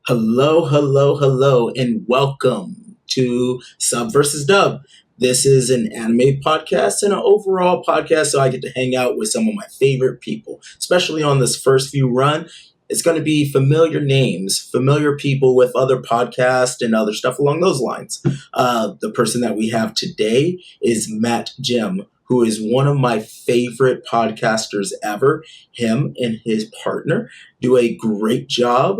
Hello, hello, hello, and welcome to Sub versus Dub. This is an anime podcast and an overall podcast, so I get to hang out with some of my favorite people, especially on this first few run. It's going to be familiar names, familiar people with other podcasts and other stuff along those lines. The person that we have today is Matt Jim, who is one of my favorite podcasters ever. Him and his partner do a great job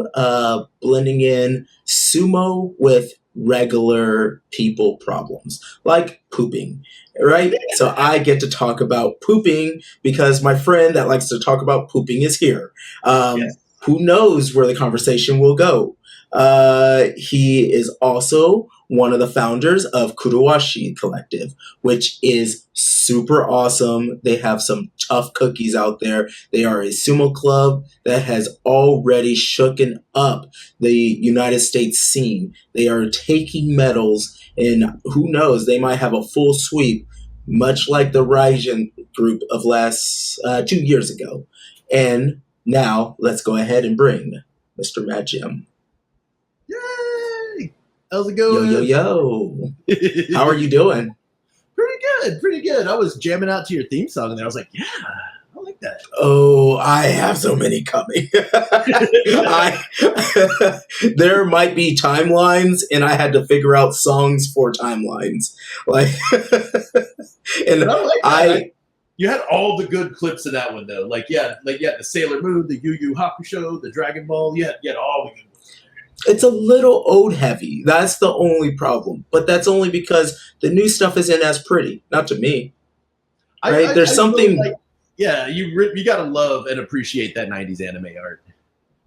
blending in sumo with regular people problems, like pooping, right? So I get to talk about pooping because my friend that likes to talk about pooping is here. Yes. Who knows where the conversation will go? He is also one of the founders of Kurowashi Collective, which is super awesome. They have some tough cookies out there. They are a sumo club that has already shooken up the United States scene. They are taking medals, and who knows, they might have a full sweep, much like the Raijin group of last 2 years ago. And now let's go ahead and bring Mr. Matt Jim. Yay! How's it Yo, going? yo, yo. How are you doing? Pretty good. I was jamming out to your theme song and then I was like, yeah, I like that. Oh, I have so many coming. There might be timelines, and I had to figure out songs for timelines. Like, and But I like that. You had all the good clips in that one though. Like the Sailor Moon, the Yu Yu Hakusho, the Dragon Ball. You had all the good ones. it's a little ode heavy. That's the only problem. But that's only because the new stuff isn't as pretty. Not to me. Right? There's something. Really you gotta love and appreciate that '90s anime art.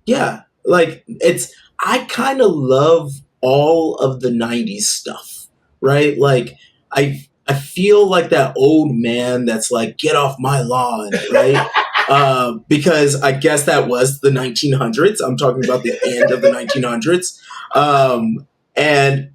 Yeah, like I kind of love all of the 90s stuff, right? Like I feel like that old man that's like, get off my lawn, right? Because I guess that was the 1900s. I'm talking about the end of the 1900s. And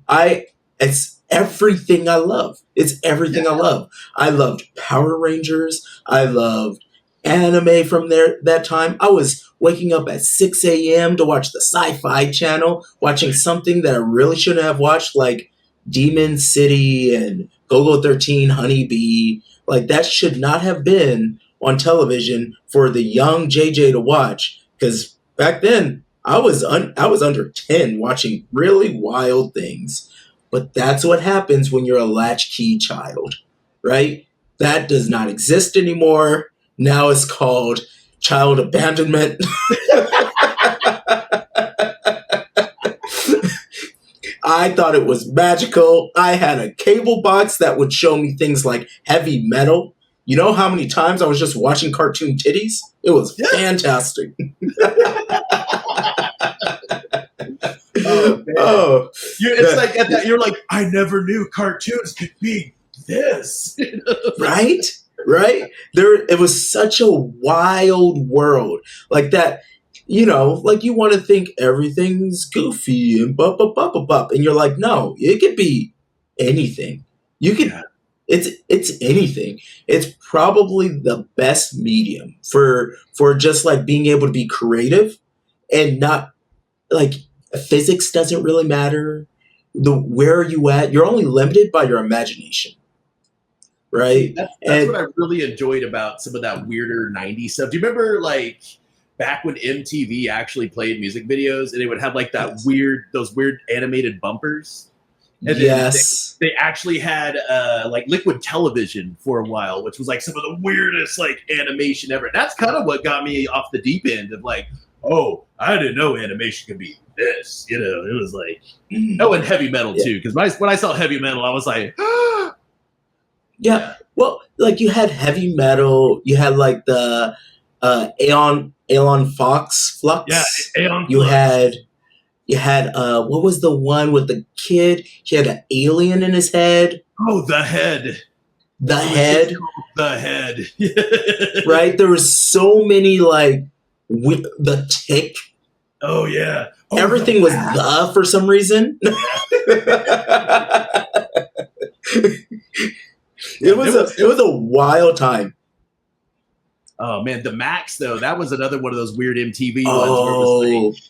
it's everything I love. It's everything I love. I loved Power Rangers. I loved anime from that time. I was waking up at 6 a.m. to watch the Sci-Fi Channel, watching something that I really shouldn't have watched, like Demon City and Go-Go 13, Honeybee. Like, that should not have been on television for the young JJ to watch, because back then I was under 10 watching really wild things. But that's what happens when you're a latchkey child, right? That does not exist anymore. Now it's called child abandonment. I thought it was magical. I had a cable box that would show me things like heavy metal. You know how many times I was just watching cartoon titties? It was fantastic. Oh, man. Oh, It's like at that, you're like, I never knew cartoons could be this. right? It was such a wild world. Like that, like you want to think everything's goofy and bup, and you're like, no, it could be anything. You could, it's anything. It's probably the best medium for just like being able to be creative and not like physics doesn't really matter. Where are you at? You're only limited by your imagination. Right. That's what I really enjoyed about some of that weirder 90s stuff. Do you remember like back when MTV actually played music videos and they would have like those weird animated bumpers? And then they actually had like Liquid Television for a while, which was like some of the weirdest like animation ever. That's kind of what got me off the deep end of like, oh, I didn't know animation could be this. It was like, and heavy metal too. Because when I saw heavy metal, I was like, yeah. Well, like you had heavy metal, you had like the Aeon Fox Flux. Yeah, Aeon you Flux. You had what was the one with the kid? He had an alien in his head. Oh, the head. The head. The head. Right? There was so many like the tick. Oh yeah. Oh, everything was the for some reason. It was a wild time. Oh man, the Max though, that was another one of those weird MTV ones. Oh, where it was like,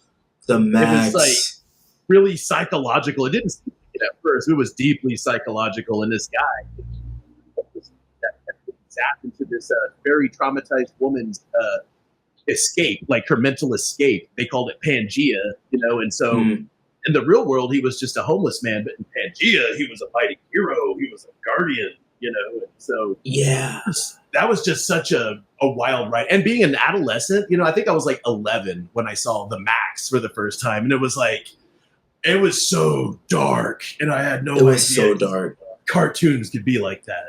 The It was like Max. really psychological. It didn't seem like it at first. It was deeply psychological. And this guy that zapped into this very traumatized woman's escape, like her mental escape. They called it Pangea, and so Hmm. in the real world, he was just a homeless man, but in Pangea, he was a fighting hero. He was a guardian, And so Yeah. that was just such a wild ride. And being an adolescent, I think I was like 11 when I saw The Max for the first time. And it was so dark. And I had no It was idea so dark. cartoons could be like that.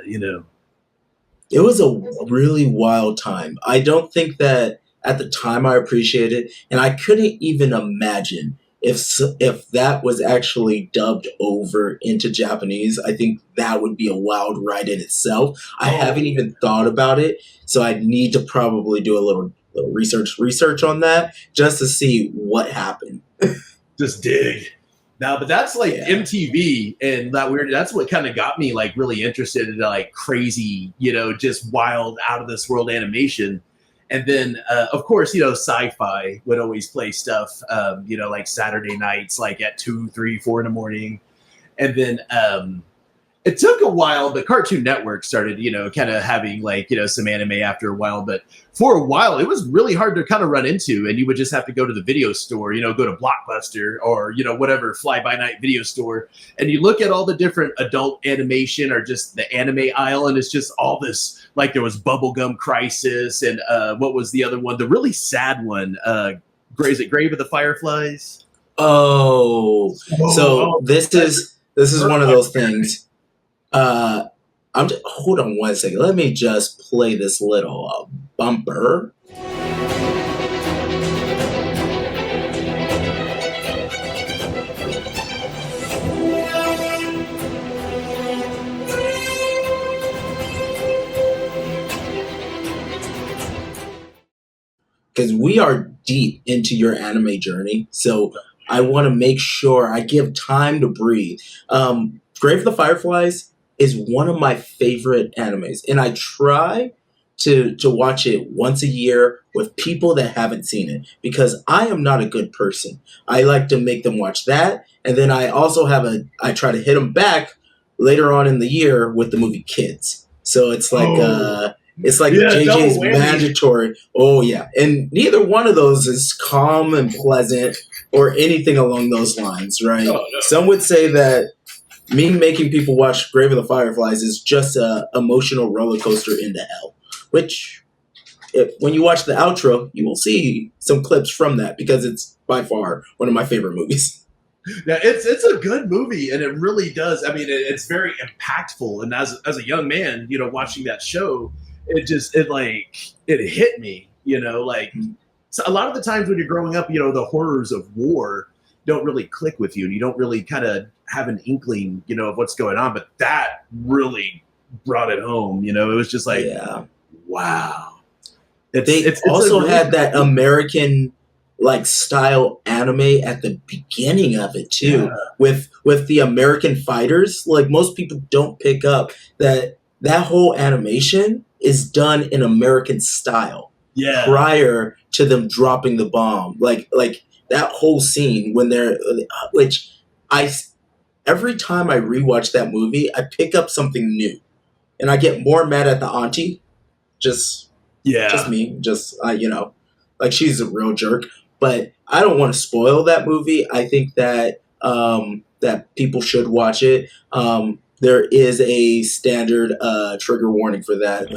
It was a really wild time. I don't think that at the time I appreciated it, and I couldn't even imagine if that was actually dubbed over into Japanese. I think that would be a wild ride in itself. I Oh, haven't even thought about it, so I need to probably do a little research on that just to see what happened. just dig. Now, but that's like Yeah. MTV and that's what kind of got me like really interested in like crazy, just wild out of this world animation. And then, of course, sci-fi would always play stuff, like Saturday nights, like at 2, 3, 4 in the morning. And then, it took a while, but Cartoon Network started, kind of having like, some anime after a while. But for a while, it was really hard to kind of run into. And you would just have to go to the video store, go to Blockbuster or, whatever fly by night video store. And you look at all the different adult animation or just the anime aisle. And it's just all this, like there was Bubblegum Crisis. And what was the other one? The really sad one, is it Grave of the Fireflies? Oh, so Oh, this is one of those things. Hold on one second. Let me just play this little bumper. Because we are deep into your anime journey, so I want to make sure I give time to breathe. Grave of the Fireflies is one of my favorite animes, and I try to watch it once a year with people that haven't seen it because I am not a good person. I like to make them watch that, and then I also I try to hit them back later on in the year with the movie Kids. So it's like yeah, double JJ's whammy. mandatory. Oh yeah, and neither one of those is calm and pleasant or anything along those lines, right? Oh, no. Some would say that me making people watch Grave of the Fireflies is just a emotional roller coaster into hell. Which, when you watch the outro, you will see some clips from that because it's by far one of my favorite movies. Yeah, it's a good movie, and it really does. I mean, it's very impactful. And as a young man, watching that show, it hit me. Like so a lot of the times when you're growing up, the horrors of war don't really click with you, and you don't really kind of have an inkling, of what's going on. But that really brought it home. It was just like, Yeah. wow. They also had that American like style anime at the beginning of it too, with the American fighters. Like most people don't pick up that whole animation is done in American style prior to them dropping the bomb. Like that whole scene when which I every time I rewatch that movie, I pick up something new, and I get more mad at the auntie. Just me, like she's a real jerk. But I don't want to spoil that movie. I think that that people should watch it. There is a standard trigger warning for that.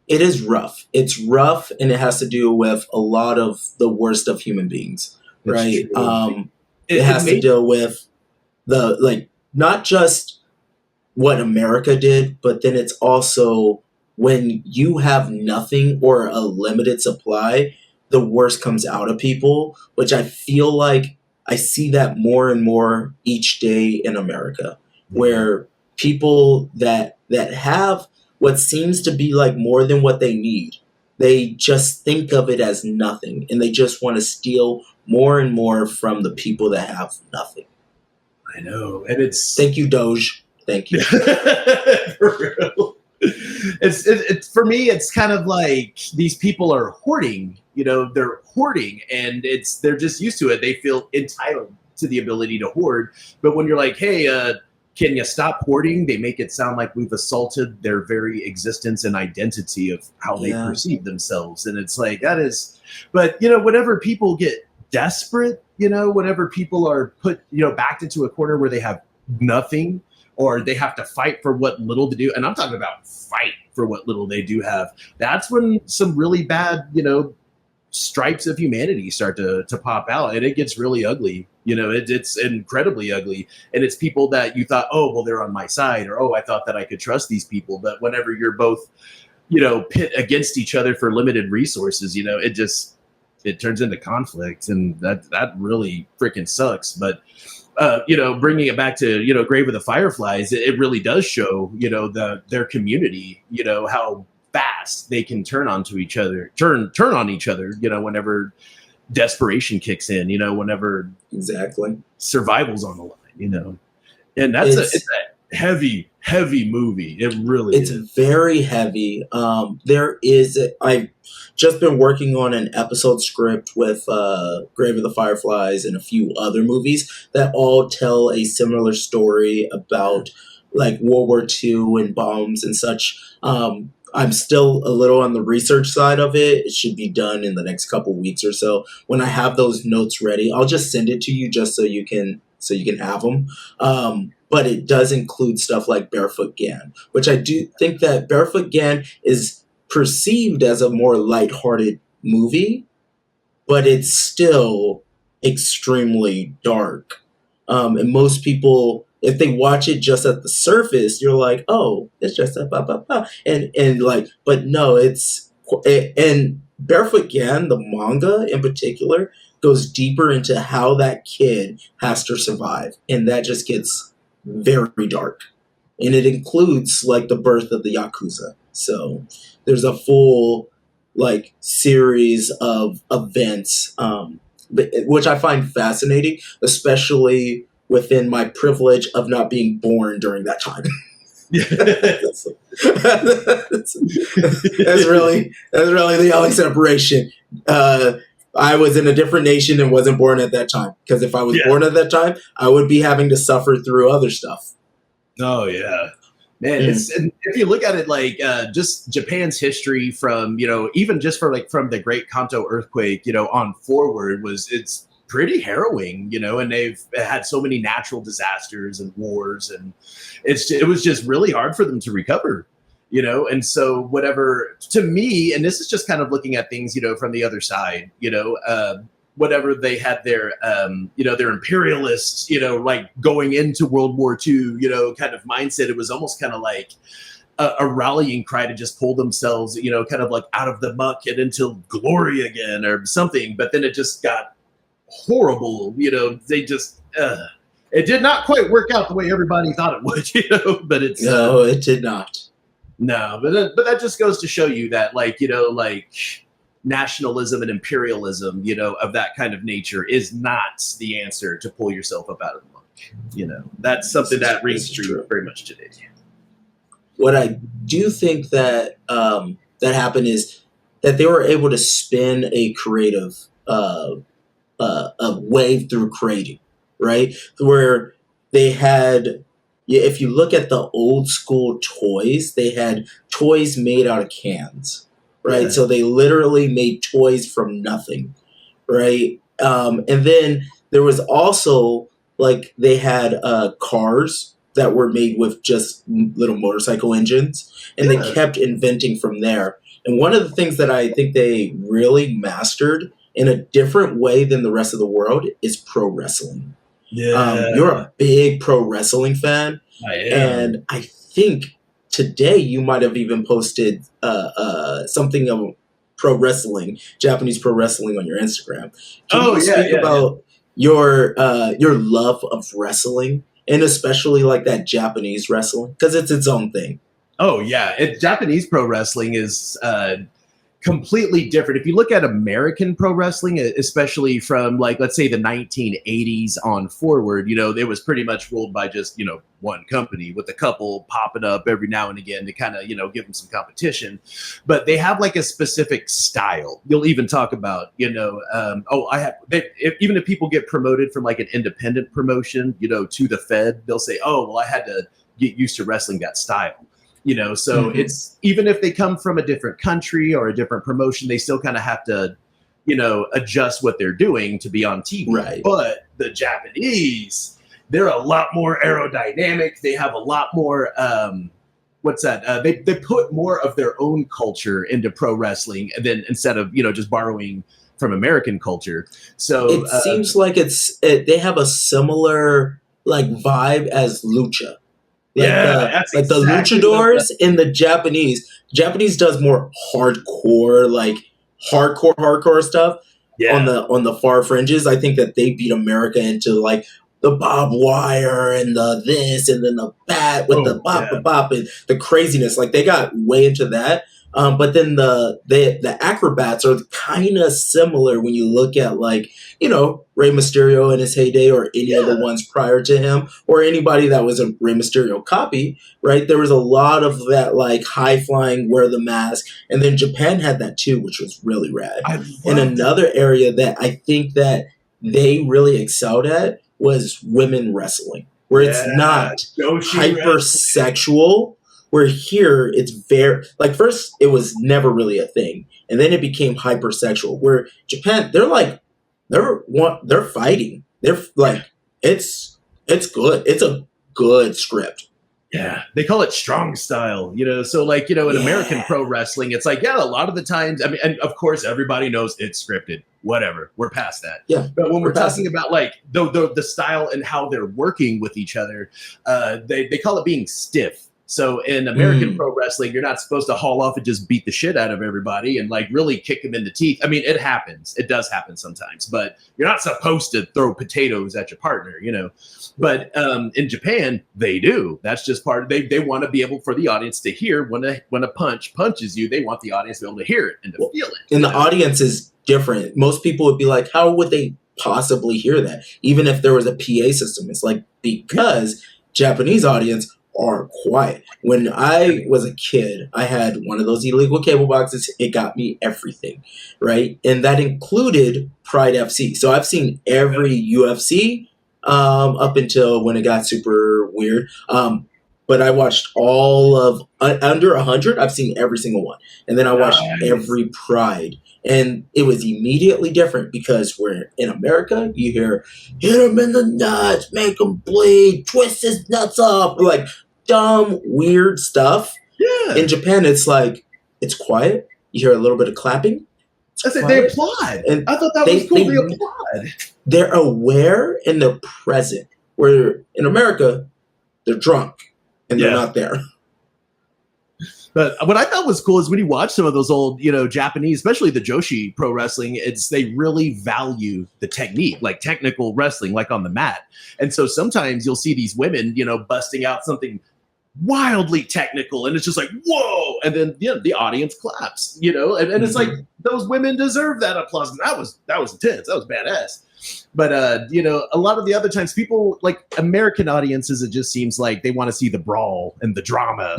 It is rough. It's rough, and it has to do with a lot of the worst of human beings, right? It has to deal with not just what America did, but then it's also when you have nothing or a limited supply, the worst comes out of people, which I feel like I see that more and more each day in America, where people that have what seems to be like more than what they need, they just think of it as nothing, and they just want to steal more and more from the people that have nothing. I know, and it's Thank you, Doge. Thank you. for real. It's for me. It's kind of like these people are hoarding. They're hoarding, and they're just used to it. They feel entitled to the ability to hoard. But when you're like, hey, can you stop hoarding? They make it sound like we've assaulted their very existence and identity of how they Yeah. perceive themselves. And it's like, that is, but whenever people get desperate, whenever people are put, backed into a corner where they have nothing, or they have to fight for what little to do. And I'm talking about fight for what little they do have. That's when some really bad, stripes of humanity start to pop out, and it gets really ugly. It's incredibly ugly, and it's people that you thought, oh, well, they're on my side, or, oh, I thought that I could trust these people. But whenever you're both, pit against each other for limited resources, it turns into conflict, and that really freaking sucks. But bringing it back to Grave of the Fireflies, it really does show their community, how fast they can turn on each other, whenever desperation kicks in, whenever Exactly. survival's on the line, and it's a heavy movie. It really It's is. very heavy. I've just been working on an episode script with Grave of the Fireflies and a few other movies that all tell a similar story about like World War II and bombs and such. I'm still a little on the research side of it. It should be done in the next couple weeks or so. When I have those notes ready, I'll just send it to you just so you can have them. But it does include stuff like Barefoot Gan, which I do think that Barefoot Gan is perceived as a more lighthearted movie, but it's still extremely dark. And most people, if they watch it just at the surface, you're like, oh, it's just a ba ba ba, and like, but no, and Barefoot Gan, the manga in particular, goes deeper into how that kid has to survive, and that just gets very dark, and it includes like the birth of the Yakuza. So there's a full like series of events, which I find fascinating, especially within my privilege of not being born during that time. that's really the only separation. I was in a different nation and wasn't born at that time. Because if I was born at that time, I would be having to suffer through other stuff. Oh yeah, man. And if you look at it like just Japan's history from even just from the Great Kanto earthquake on forward, it's pretty harrowing, and they've had so many natural disasters and wars, and it was just really hard for them to recover. And so whatever, to me, and this is just kind of looking at things, from the other side, whatever they had their imperialists, like going into World War II, kind of mindset, it was almost kind of like a rallying cry to just pull themselves, kind of like out of the muck and into glory again or something. But then it just got horrible, they just, it did not quite work out the way everybody thought it would, but no, it did not. No, but that just goes to show you that, like, nationalism and imperialism, of that kind of nature is not the answer to pull yourself up out of the muck. That's something that rings true very much today. What I do think that that happened is that they were able to spin a creative a wave through creating, right? Where they had. Yeah, if you look at the old school toys, they had toys made out of cans, right? Yeah. So they literally made toys from nothing, right? And then there was also like they had cars that were made with just little motorcycle engines, and they kept inventing from there. And one of the things that I think they really mastered in a different way than the rest of the world is pro wrestling. Yeah. You're a big pro wrestling fan. I am. And I think today you might have even posted something of pro wrestling, Japanese pro wrestling on your Instagram. Can you speak about your love of wrestling, and especially like that Japanese wrestling? Because it's its own thing. Oh, yeah. Japanese pro wrestling is completely different. If you look at American pro wrestling, especially from like, let's say the 1980s on forward, it was pretty much ruled by just, one company with a couple popping up every now and again to kind of, give them some competition. But they have like a specific style. You'll even talk about, even if people get promoted from like an independent promotion, to the Fed, they'll say, oh, well, I had to get used to wrestling that style. So it's, even if they come from a different country or a different promotion, they still kind of have to, adjust what they're doing to be on TV. Right. But the Japanese, they're a lot more aerodynamic. They have a lot more, they put more of their own culture into pro wrestling, and then instead of, just borrowing from American culture. So it seems like they have a similar like vibe as lucha. Like the luchadors in the Japanese does more hardcore stuff on the far fringes. I think that they beat America into like the barbed wire and the this and then the bat with the bop and the craziness. Like they got way into that. But then the acrobats are kind of similar when you look at like, Rey Mysterio in his heyday or any of the ones prior to him or anybody that was a Rey Mysterio copy, right? There was a lot of that like high flying, wear the mask. And then Japan had that too, which was really rad. And another area that I think that they really excelled at was women wrestling, where it's not hypersexual. Where here it's very like first it was never really a thing, and then it became hypersexual. Where Japan, they're fighting. They're like it's good. It's a good script. Yeah, they call it strong style, So like in American pro wrestling, it's like a lot of the times. I mean, and of course everybody knows it's scripted. Whatever, we're past that. Yeah, but when we're talking about like the style and how they're working with each other, they call it being stiff. So in American pro wrestling, you're not supposed to haul off and just beat the shit out of everybody and like really kick them in the teeth. I mean, it happens. It does happen sometimes, but you're not supposed to throw potatoes at your partner, But in Japan, they do. That's just part of they want to be able for the audience to hear when a punch punches you. They want the audience to be able to hear it and to feel it. And the audience is different. Most people would be like, how would they possibly hear that? Even if there was a PA system. It's like because Japanese audience are quiet. When I was a kid, I had one of those illegal cable boxes. It got me everything, right? And that included Pride FC. So I've seen every UFC up until when it got super weird. But I watched all of under 100. I've seen every single one. And then I watched every Pride. And it was immediately different because we're in America, you hear, hit him in the nuts, make him bleed, twist his nuts off. Like, dumb, weird stuff. Yeah. In Japan, it's like, it's quiet. You hear a little bit of clapping. I said they applaud. And I thought that was cool. They applaud. They're aware and they're present. Where in America, they're drunk and they're not there. But what I thought was cool is when you watch some of those old, Japanese, especially the Joshi pro wrestling, they really value the technique, like technical wrestling, like on the mat. And so sometimes you'll see these women, busting out something wildly technical, and it's just like, whoa. And then the audience claps, and it's like those women deserve that applause. And that was intense. That was badass. But a lot of the other times people like American audiences, it just seems like they want to see the brawl and the drama,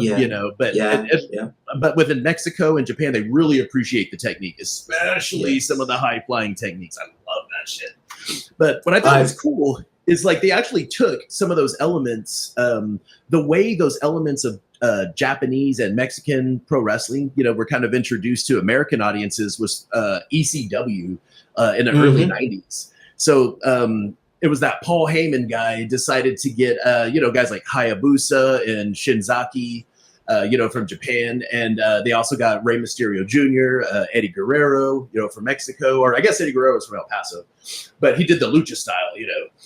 but within Mexico and Japan, they really appreciate the technique, especially some of the high flying techniques. I love that shit. But what I thought was cool is like they actually took some of those elements, the way those elements of Japanese and Mexican pro wrestling, were kind of introduced to American audiences was ECW in the early 90s. So it was that Paul Heyman guy decided to get, guys like Hayabusa and Shinzaki, from Japan. And they also got Rey Mysterio Jr., Eddie Guerrero, from Mexico, or I guess Eddie Guerrero was from El Paso, but he did the lucha style,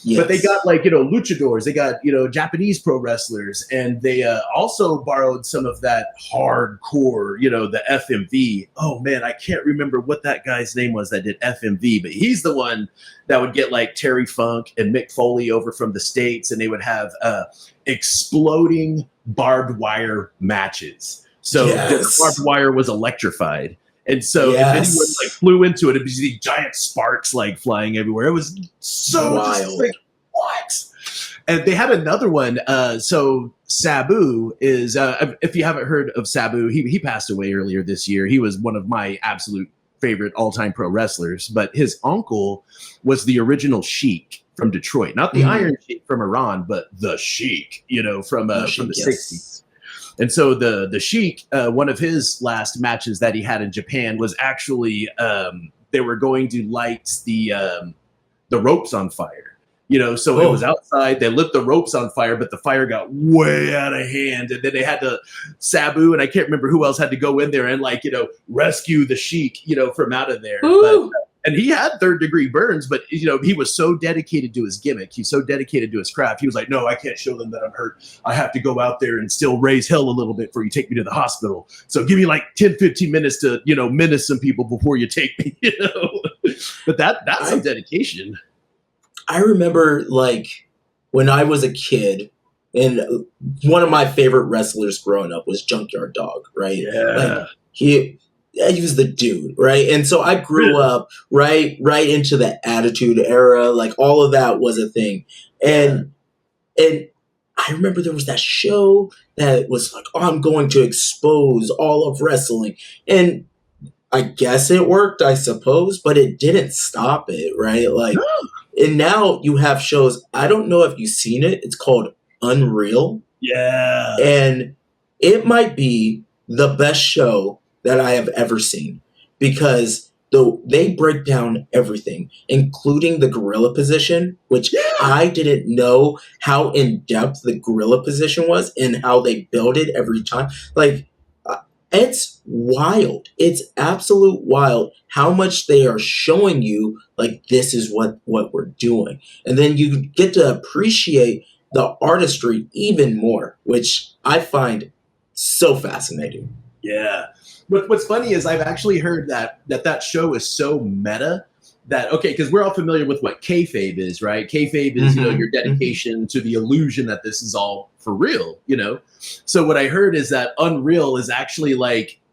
Yes. But they got like, luchadors, they got, Japanese pro wrestlers, and they also borrowed some of that hardcore, the FMV. Oh man, I can't remember what that guy's name was that did FMV, but he's the one that would get like Terry Funk and Mick Foley over from the States, and they would have exploding barbed wire matches. So the barbed wire was electrified. And so if anyone like flew into it, it'd be these giant sparks like flying everywhere. It was so Wild. just like, what? And they had another one. So Sabu is, if you haven't heard of Sabu, he passed away earlier this year. He was one of my absolute favorite all-time pro wrestlers, but his uncle was the original Sheik from Detroit, not the Iron Sheik from Iran, but the Sheik, from the 60s. And so the Sheik, one of his last matches that he had in Japan was actually they were going to light the ropes on fire. So it was outside. They lit the ropes on fire, but the fire got way out of hand. And then they had to, Sabu, and I can't remember who else had to go in there and rescue the Sheik, from out of there. And he had third-degree burns, but, he was so dedicated to his gimmick. He's so dedicated to his craft. He was like, no, I can't show them that I'm hurt. I have to go out there and still raise hell a little bit before you take me to the hospital. So give me like 10, 15 minutes to, menace some people before you take me, But that's some dedication. I remember when I was a kid, and one of my favorite wrestlers growing up was Junkyard Dog, right? Yeah. He was the dude, right? And so I grew up right into the Attitude Era. Like all of that was a thing. And I remember there was that show that was like, oh, I'm going to expose all of wrestling. And I guess it worked, I suppose, but it didn't stop it, right? And now you have shows, I don't know if you've seen it, it's called Unreal. Yeah. And it might be the best show that I have ever seen because they break down everything, including the gorilla position, which I didn't know how in-depth the gorilla position was and how they build it every time. It's wild. It's absolute wild how much they are showing you, this is what we're doing. And then you get to appreciate the artistry even more, which I find so fascinating. Yeah. What's funny is I've actually heard that show is so meta that, okay, because we're all familiar with what kayfabe is, right? Kayfabe is, your dedication to the illusion that this is all for real, So what I heard is that Unreal is actually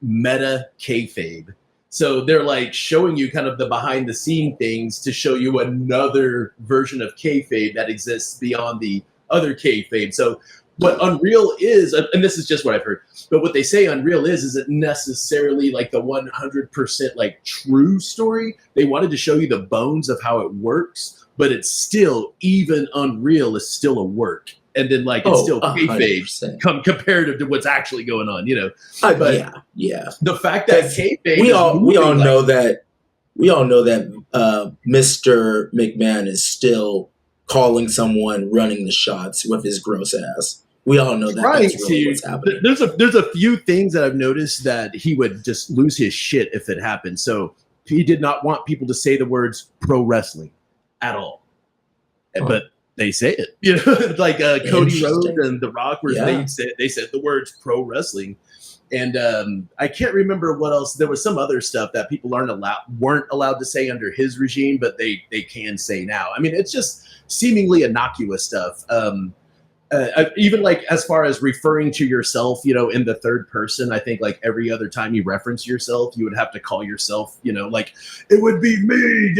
meta kayfabe. So they're showing you kind of the behind the scene things to show you another version of kayfabe that exists beyond the other kayfabe. So what Unreal is, and this is just what I've heard, but what they say Unreal isn't necessarily the 100% true story. They wanted to show you the bones of how it works, but it's still, even Unreal is still a work. And then it's still kayfabe comparative to what's actually going on, But yeah. The fact that kayfabe we all know that Mr. McMahon is still calling someone running the shots with his gross ass. We all know that that's really what's happening. There's a few things that I've noticed that he would just lose his shit if it happened. So he did not want people to say the words pro wrestling at all. But they say it, Cody Rhodes and The Rock, where they said the words pro wrestling. And I can't remember what else. There was some other stuff that people weren't allowed to say under his regime, but they can say now. I mean, it's just seemingly innocuous stuff. Even as far as referring to yourself, in the third person, I think every other time you reference yourself, you would have to call yourself, it would be me,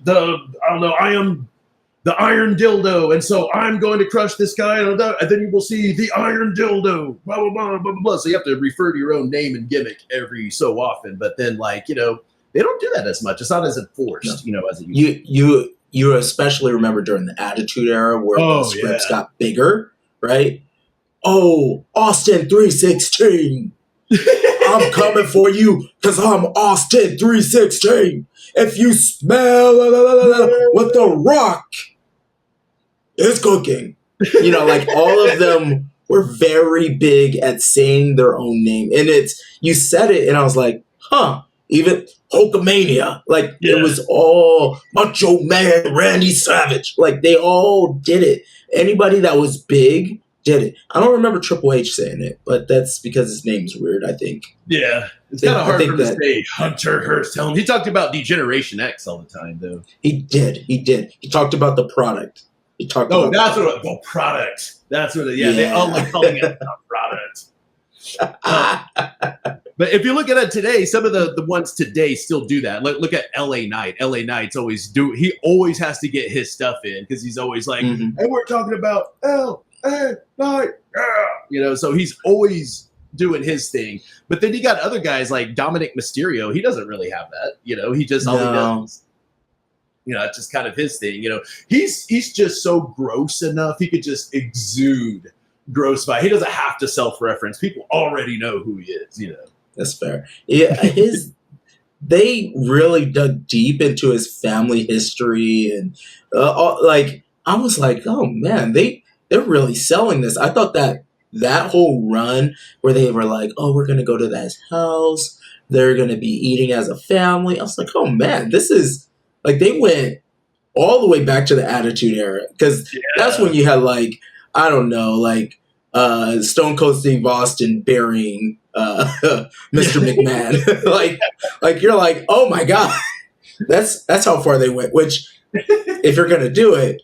I am the Iron Dildo, and so I'm going to crush this guy, and then you will see the Iron Dildo, blah, blah, blah, blah, blah. So you have to refer to your own name and gimmick every so often, but then, they don't do that as much. It's not as enforced, as it used to. You especially remember during the Attitude Era where the scripts got bigger, right? Oh, Austin 316. I'm coming for you because I'm Austin 316. If you smell what The Rock is cooking. All of them were very big at saying their own name. And you said it and I was like, huh. Even Hulkamania, it was all Macho Man, Randy Savage. They all did it. Anybody that was big did it. I don't remember Triple H saying it, but that's because his name's weird, I think. Yeah. It's kind of hard for him to say Hunter Hearst Helm. He talked about Degeneration X all the time, though. He did. He talked about the product. He talked about the product. That's what they all like calling it the product. But if you look at it today, some of the ones today still do that. Look at LA Knight. LA Knight's he always has to get his stuff in because he's always like, Mhm. and we're talking about LA Knight. So he's always doing his thing. But then you got other guys like Dominic Mysterio. He doesn't really have that. He just all he does. It's just kind of his thing. He's just so gross enough. He could just exude gross vibe. He doesn't have to self-reference. People already know who he is. That's fair. Yeah, they really dug deep into his family history, and I was like, oh man, they're really selling this. I thought that whole run where they were like, oh, we're gonna go to that house, they're gonna be eating as a family. I was like, oh man, this is like they went all the way back to the Attitude Era because that's when you had I don't know, Stone Cold Steve Austin burying Mr. McMahon. like you're like, oh my god, that's how far they went. Which, if you're gonna do it,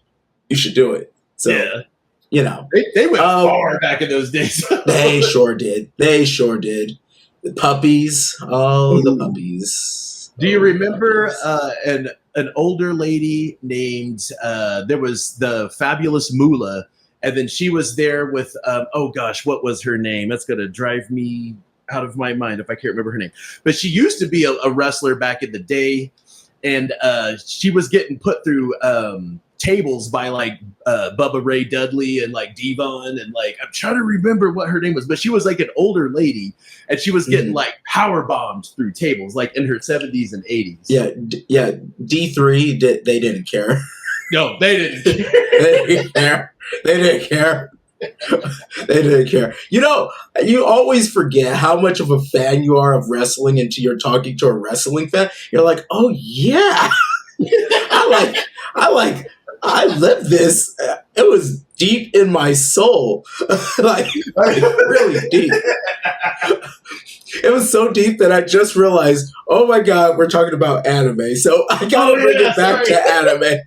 you should do it. So they went far back in those days. They sure did. The puppies, the puppies. Do you remember an older lady named? There was the Fabulous Moolah. And then she was there with, oh gosh, what was her name? That's going to drive me out of my mind if I can't remember her name. But she used to be a wrestler back in the day. And she was getting put through tables by Bubba Ray Dudley and Devon. And I'm trying to remember what her name was. But she was an older lady. And she was getting power bombed through tables in her 70s and 80s. Yeah. D3, they didn't care. No, they didn't care. They didn't care. They didn't care. You always forget how much of a fan you are of wrestling until you're talking to a wrestling fan. You're like, oh yeah, I lived this. It was deep in my soul, really deep. It was so deep that I just realized, oh my god, we're talking about anime. So I gotta bring it back to anime.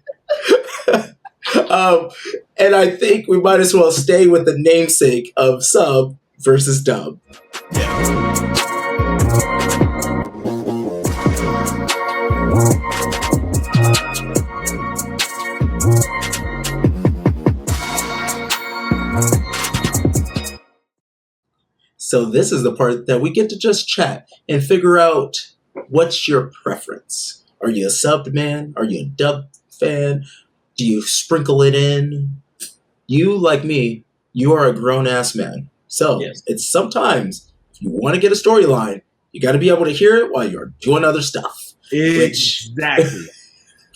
And I think we might as well stay with the namesake of sub versus dub. So this is the part that we get to just chat and figure out what's your preference. Are you a subbed man? Are you a dub fan? Do you sprinkle it in? You, like me, you are a grown-ass man. So it's sometimes, if you want to get a storyline, you got to be able to hear it while you're doing other stuff. Exactly.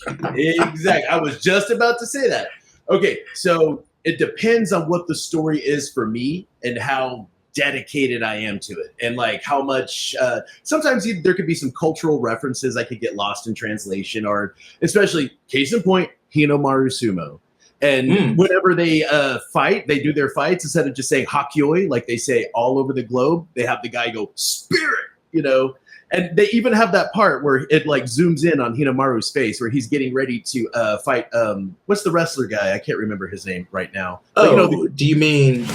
Exactly. I was just about to say that. Okay, so it depends on what the story is for me and how dedicated I am to it, and how much sometimes there could be some cultural references I could get lost in translation, or especially case in point, Hinomaru Sumo. And whenever they fight, they do their fights, instead of just saying Hakyoi, like they say all over the globe, they have the guy go spirit, and they even have that part where it zooms in on Hinomaru's face where he's getting ready to fight what's the wrestler guy? I can't remember his name right now. But, do you mean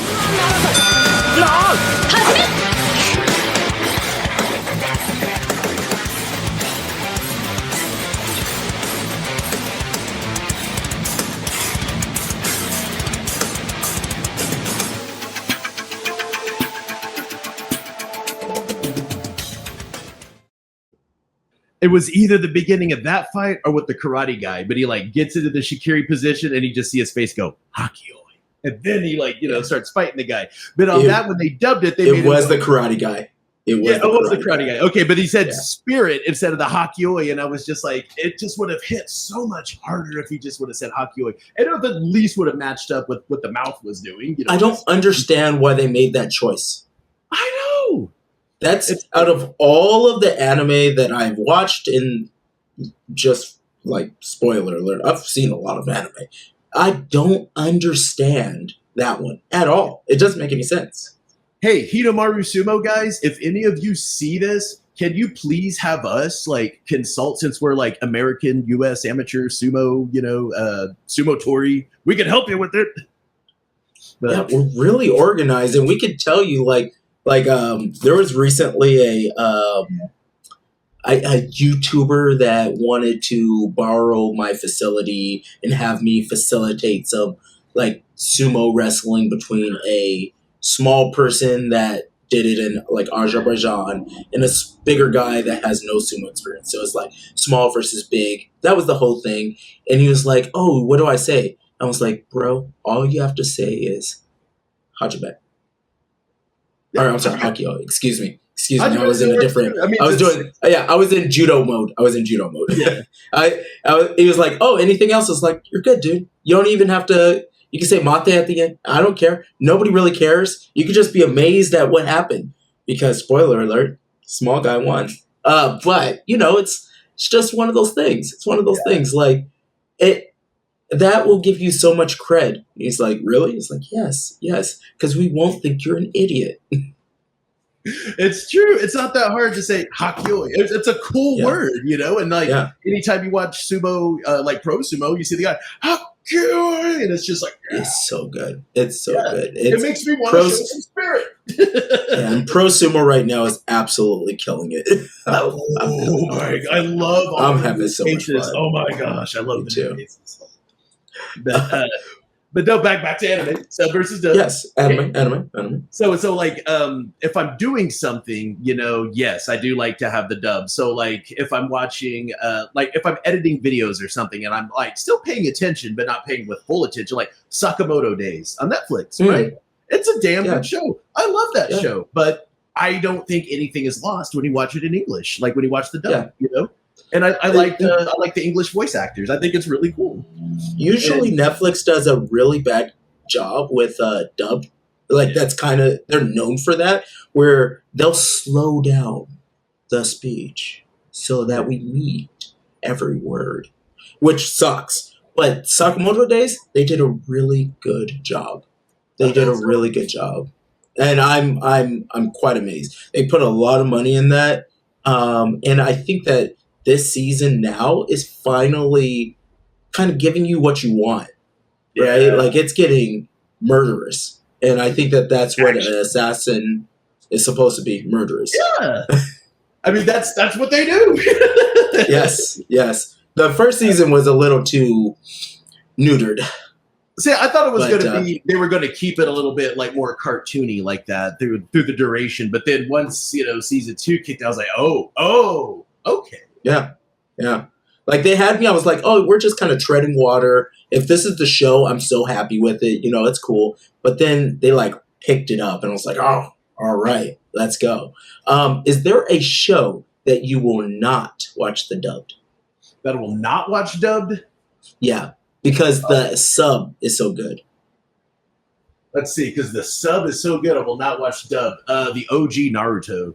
it was either the beginning of that fight or with the karate guy, but he gets into the Shikiri position and you just see his face go Hakyoi, and then he starts fighting the guy. But on that, when they dubbed it, it was the karate guy. It was the karate guy. Okay, but he said spirit instead of the Hakyoi, and I was just it just would have hit so much harder if he just would have said Hakyoi. And it at least would have matched up with what the mouth was doing. I don't understand why they made that choice. I know. That's out of all of the anime that I've watched, in just spoiler alert, I've seen a lot of anime. I don't understand that one at all. It doesn't make any sense. Hey, Hinomaru Sumo guys, if any of you see this, can you please have us consult, since we're American US amateur sumo, sumo tori, we can help you with it. But we're really organized, and we could tell you Like, there was recently a YouTuber that wanted to borrow my facility and have me facilitate some like sumo wrestling between a small person that did it in like Azerbaijan and a bigger guy that has no sumo experience. So it's like small versus big. That was the whole thing. And he was like, "Oh, what do I say?" I was like, "Bro, all you have to say is Hajime." Or I'm sorry, Hakio. Excuse me. Excuse me. I was in a different. I mean, I was doing. Yeah, I was in judo mode. I was in judo mode. Yeah. He was like, "Oh, anything else?" I was like, "You're good, dude. You don't even have to. You can say mate at the end. I don't care. Nobody really cares. You can just be amazed at what happened because spoiler alert, small guy won. But it's just one of those things. It's one of those things. Like it. That will give you so much cred. He's like, really? He's like, yes, because we won't think you're an idiot. It's true. It's not that hard to say hakyoi. It's a cool word, and like anytime you watch sumo, like pro sumo, you see the guy hakyoi, and it's just like it's so good. It's so good. It makes me want to show some spirit. And pro sumo right now is absolutely killing it. I love all I'm having so much fun. Oh my gosh, I love the new cases. But no, back to anime. Sub versus dub. Yes, anime. So like, if I'm doing something, yes, I do like to have the dub. So like, if I'm watching, like if I'm editing videos or something, and I'm like still paying attention, but not paying with full attention, like Sakamoto Days on Netflix, right? It's a damn good show. I love that show, but I don't think anything is lost when you watch it in English, like when you watch the dub, And I like the English voice actors. I think it's really cool. Usually Netflix does a really bad job with dub. Like that's kind of, they're known for that, where they'll slow down the speech so that we meet every word, which sucks. But Sakamoto Days, they did a really good job. They did a really good job. And I'm quite amazed. They put a lot of money in that. And I think that this season now is finally kind of giving you what you want, right? Yeah. Like it's getting murderous, and I think that that's what an assassin is supposed to be, murderous. Yeah, I mean that's what they do. yes. The first season was a little too neutered. See, I thought it was going to be, they were going to keep it a little bit like more cartoony like that through the duration, but then once season 2 kicked out, I was like, oh, okay. Yeah. Like they had me, I was like, oh, we're just kind of treading water. If this is the show, I'm so happy with it. It's cool. But then they like picked it up and I was like, oh, all right, let's go. Is there a show that you will not watch the dubbed? That will not watch dubbed? Yeah, because the sub is so good. Let's see, because the sub is so good, I will not watch dubbed. The OG Naruto.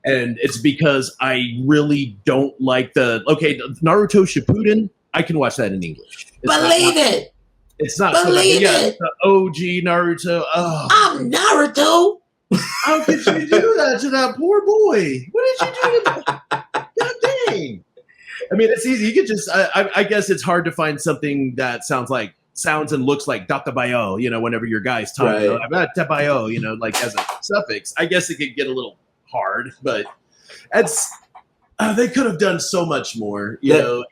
And it's because I really don't like Naruto Shippuden. I can watch that in English. It's not Believe it. The OG Naruto. Oh. I'm Naruto. How could you do that to that poor boy? What did you do to that? God dang. I mean, it's easy. You could just, I guess it's hard to find something that sounds and looks like Databayo, whenever your guy's talking about Tabayo, like as a suffix. I guess it could get a little hard, but they could have done so much more,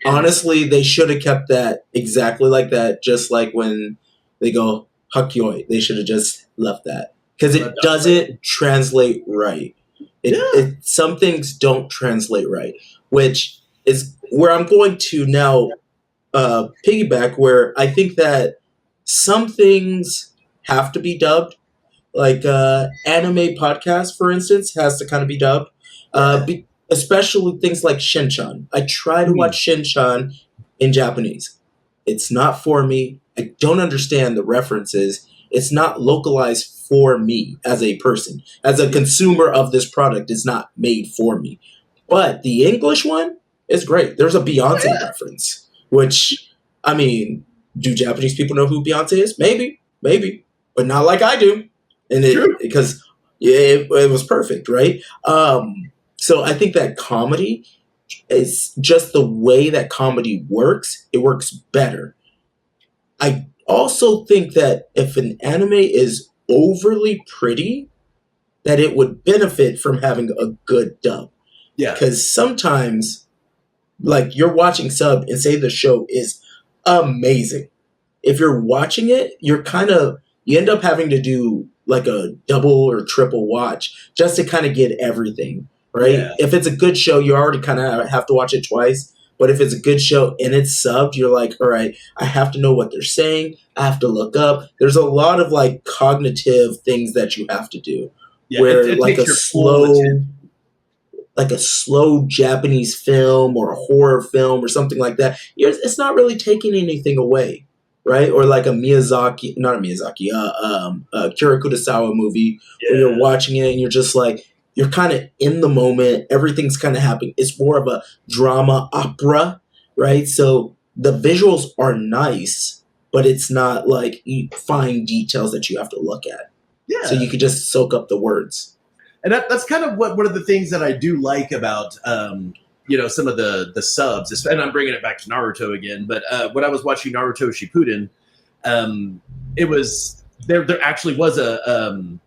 honestly, they should have kept that exactly like that, just like when they go hakyoi, they should have just left that because it doesn't translate right. Some things don't translate right, which is where I'm going to now piggyback, where I think that some things have to be dubbed. Like anime podcast, for instance, has to kind of be dubbed. Especially things like Shinchan. I try to watch Shinchan in Japanese. It's not for me. I don't understand the references. It's not localized for me as a person. As a consumer of this product, it's not made for me. But the English one is great. There's a Beyonce reference, which, I mean, do Japanese people know who Beyonce is? Maybe, but not like I do. And because it was perfect, right? So I think that comedy is just the way that comedy works. It works better. I also think that if an anime is overly pretty, that it would benefit from having a good dub. Yeah. Because sometimes, like, you're watching sub and say the show is amazing. If you're watching it, you end up having to do like a double or triple watch just to kind of get everything, right? Yeah. If it's a good show, you already kind of have to watch it twice. But if it's a good show and it's subbed, you're like, all right, I have to know what they're saying. I have to look up. There's a lot of like cognitive things that you have to do. Yeah. Where It like takes your full attention. like a slow Japanese film or a horror film or something like that, it's not really taking anything away, right? Or like a Miyazaki, not a Miyazaki, Kira Kurosawa movie where you're Yeah. watching it and you're just like, you're kind of in the moment. Everything's kind of happening. It's more of a drama opera, right? So the visuals are nice, but it's not like fine details that you have to look at. Yeah. So you could just soak up the words. And that's kind of one of the things that I do like about some of the subs. And I'm bringing it back to Naruto again. But when I was watching Naruto Shippuden, it was there actually was a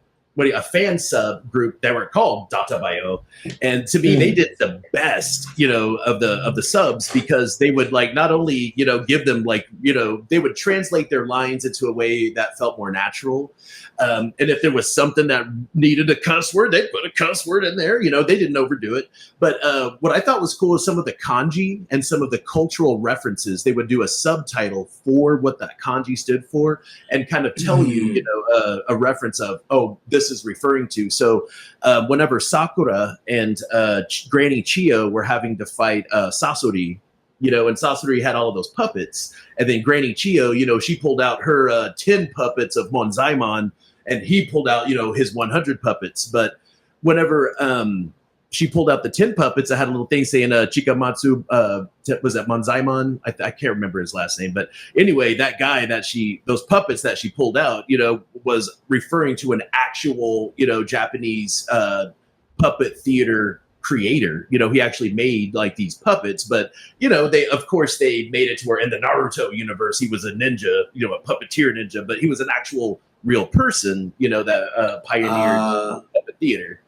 fan sub group that were called Databayo, and to me they did the best of the subs, because they would like not only give them they would translate their lines into a way that felt more natural, and if there was something that needed a cuss word, they'd put a cuss word in there. They didn't overdo it. But what I thought was cool is some of the kanji and some of the cultural references. They would do a subtitle for what that kanji stood for and kind of tell you a reference of, oh, this is referring to. So whenever Sakura and Granny Chiyo were having to fight Sasori, and Sasori had all of those puppets, and then Granny Chiyo, she pulled out her 10 puppets of Monzaimon, and he pulled out, his 100 puppets. But whenever she pulled out the 10 puppets, I had a little thing saying Chikamatsu, was that Monzaimon? I can't remember his last name. But anyway, that guy those puppets that she pulled out, was referring to an actual, Japanese puppet theater creator. He actually made like these puppets, but they made it to where in the Naruto universe, he was a ninja, a puppeteer ninja, but he was an actual real person, that pioneered puppet theater.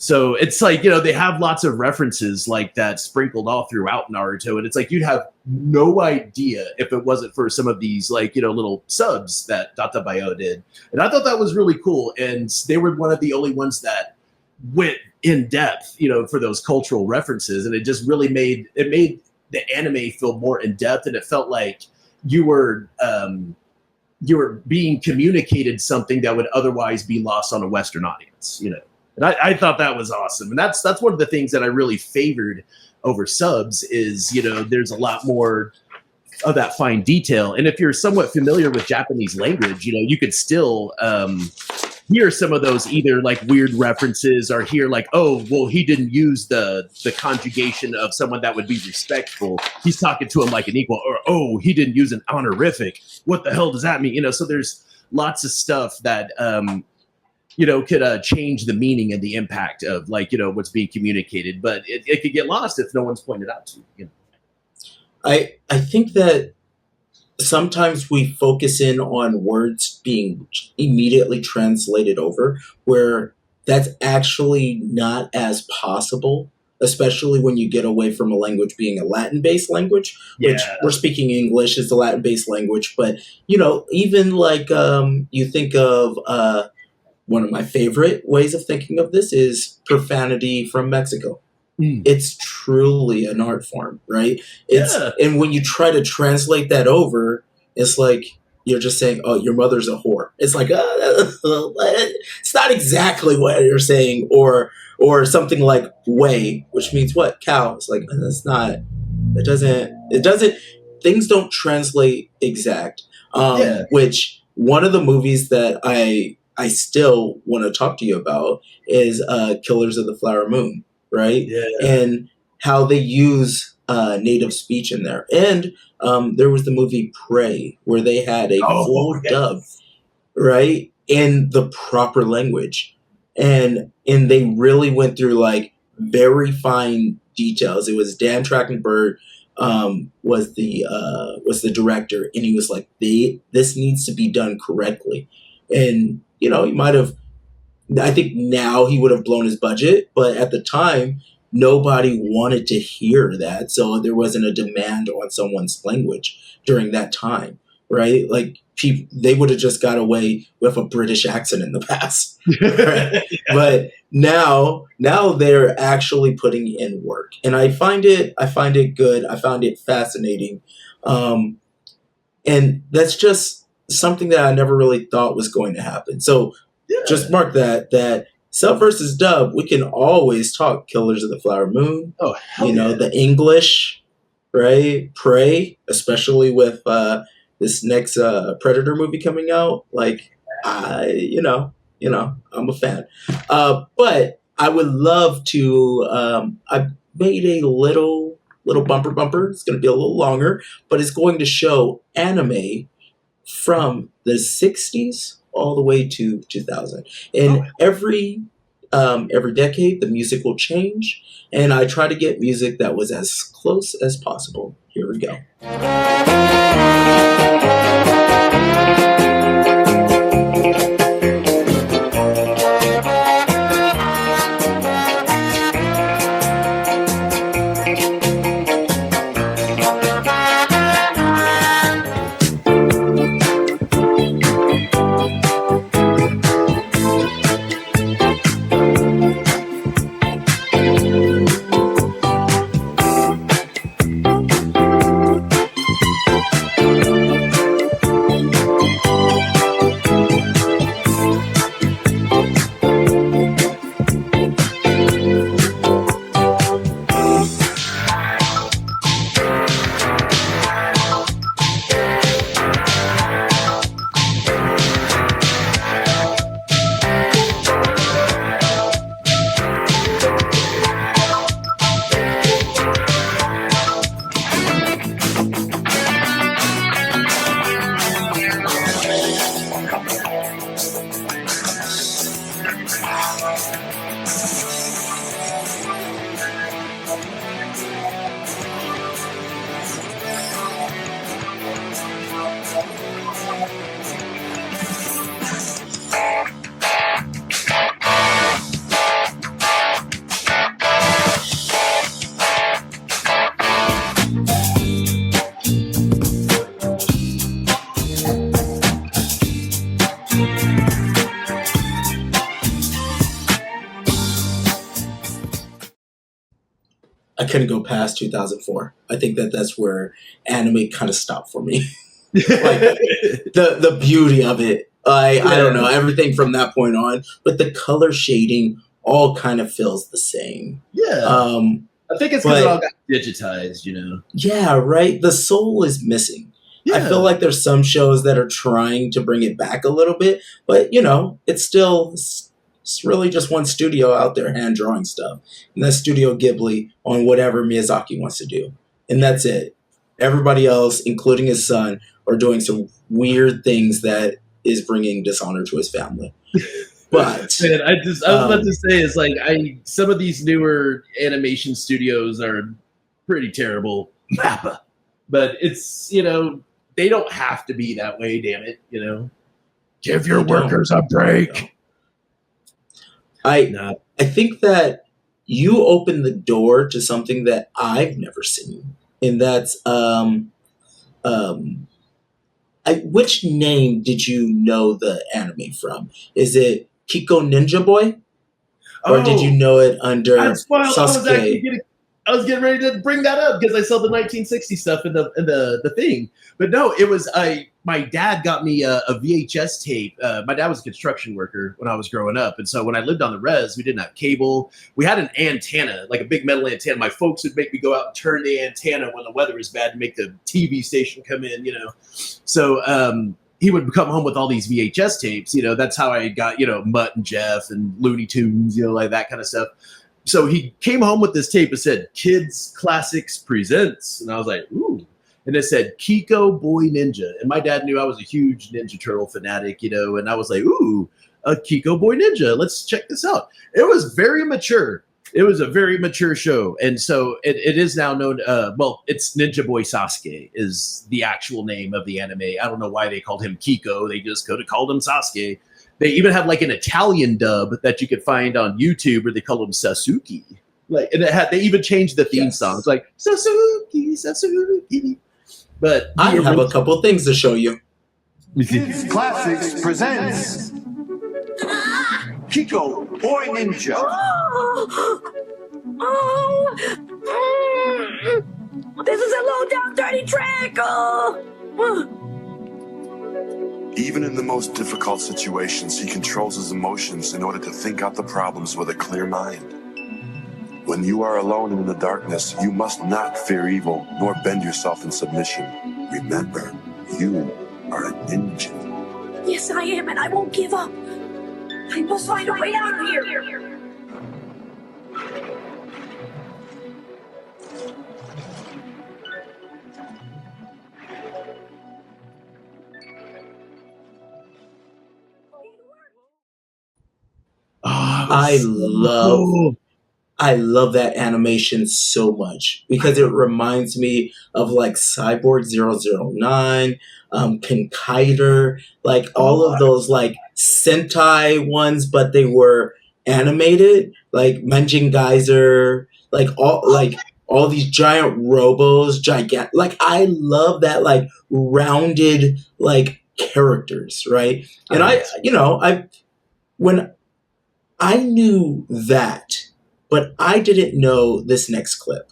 So it's like, they have lots of references like that sprinkled all throughout Naruto. And it's like, you'd have no idea if it wasn't for some of these like, little subs that Databayo did. And I thought that was really cool. And they were one of the only ones that went in depth, for those cultural references. And it just really made the anime feel more in depth. And it felt like you were being communicated something that would otherwise be lost on a Western audience, And I thought that was awesome. And that's one of the things that I really favored over subs is, there's a lot more of that fine detail. And if you're somewhat familiar with Japanese language, you could still hear some of those either like weird references or hear like, oh, well, he didn't use the conjugation of someone that would be respectful. He's talking to him like an equal, or, oh, he didn't use an honorific. What the hell does that mean? So there's lots of stuff that, could change the meaning and the impact of like, what's being communicated, but it could get lost if no one's pointed out to you. I think that sometimes we focus in on words being immediately translated over, where that's actually not as possible, especially when you get away from a language being a Latin-based language, which we're speaking English is the Latin-based language. But, even like you think of one of my favorite ways of thinking of this is profanity from Mexico. It's truly an art form, right? And when you try to translate that over, it's like you're just saying, "Oh, your mother's a whore." It's like it's not exactly what you're saying, or something like "way," which means what? Cow. It's like that's not. It doesn't. Things don't translate exact. Which one of the movies that I still want to talk to you about is Killers of the Flower Moon. Right? Yeah. And how they use native speech in there. And there was the movie Prey, where they had a full dub, right? In the proper language. And they really went through like very fine details. It was Dan Trachtenberg was the director, and he was like, this needs to be done correctly. And, he might have I think now he would have blown his budget, but at the time, nobody wanted to hear that. So there wasn't a demand on someone's language during that time, right? Like people, they would have just got away with a British accent in the past, right? But now they're actually putting in work, and I find it good. I find it fascinating, um, and that's just something that I never really thought was going to happen. So just Yeah. mark that sub versus dub, we can always talk Killers of the Flower Moon, Oh you hell know, yeah. the English, right? Prey, especially with this next Predator movie coming out. Like I, I'm a fan. But I would love to. I made a little bumper. It's going to be a little longer, but it's going to show anime from the 60s all the way to 2000. Oh, And every decade, the music will change, and I try to get music that was as close as possible. Here we go. I couldn't go past 2004. I think that's where anime kind of stopped for me. Like the beauty of it. I don't know, yeah. everything from that point on, but the color shading all kind of feels the same. Yeah. Um, I think it's because it all but got digitized, you know. yeah, right. The soul is missing. I feel Yeah. like there's some shows that are trying to bring it back a little bit, but it's really just one studio out there hand drawing stuff, and that's Studio Ghibli on whatever Miyazaki wants to do, and that's it. Everybody else, including his son, are doing some weird things that is bringing dishonor to his family. But Man, I was about to um, say it's like I some of these newer animation studios are pretty terrible. Mappa. But it's they don't have to be that way, damn it, Give your they don't. workers a They break. don't. I No. I think that you opened the door to something that I've never seen, and that's um, which name did you know the anime from? Is it Kiko Ninja Boy, or did you Oh, know it under that's wild. Sasuke? I was getting ready to bring that up because I saw the 1960 stuff in the thing. But no, it was my dad got me a VHS tape. My dad was a construction worker when I was growing up, and so when I lived on the res, we didn't have cable. We had an antenna, like a big metal antenna. My folks would make me go out and turn the antenna when the weather was bad to make the TV station come in. So he would come home with all these VHS tapes. That's how I got Mutt and Jeff and Looney Tunes, like that kind of stuff. So he came home with this tape. It said Kids Classics Presents. And I was like, ooh. And it said Kiko Boy Ninja. And my dad knew I was a huge Ninja Turtle fanatic, and I was like, ooh, a Kiko Boy Ninja. Let's check this out. It was very mature It was a very mature show, and so it is now known. Well, it's Ninja Boy Sasuke is the actual name of the anime. I don't know why they called him Kiko. They just could have called him Sasuke. They even have like an Italian dub that you could find on YouTube where they call him Sasuke. Like, and they even changed the theme song. It's like Sasuke, Sasuke. But I have a couple things to show you. Kids Classics presents Kiko Boy Ninja. This is a low down dirty track. Even in the most difficult situations, he controls his emotions in order to think out the problems with a clear mind. When you are alone and in the darkness, you must not fear evil, nor bend yourself in submission. Remember, you are a ninja. Yes, I am, and I won't give up. I must find a way out of here. I love that animation so much because it reminds me of like Cyborg 009, Kinkaider, like all of those like Sentai ones, but they were animated, like Menjin Geyser, like all these giant robos, gigantic. Like I love that like rounded like characters, right? And when I knew that, but I didn't know this next clip.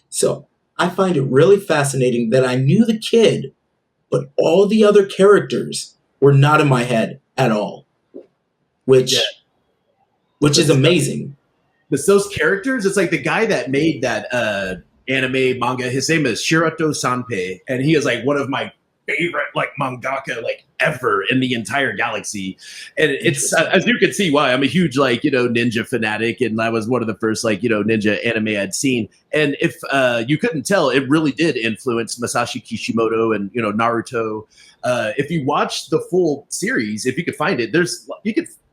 So I find it really fascinating that I knew the kid, but all the other characters were not in my head at all, which is amazing. But those characters, it's like the guy that made that anime manga. His name is Shirato Sanpei, and he is like one of my favorite like mangaka like ever in the entire galaxy. And it's as you can see why I'm a huge like ninja fanatic, and that was one of the first like ninja anime I'd seen. And if you couldn't tell, it really did influence Masashi Kishimoto and Naruto. If you watch the full series, if you could find it,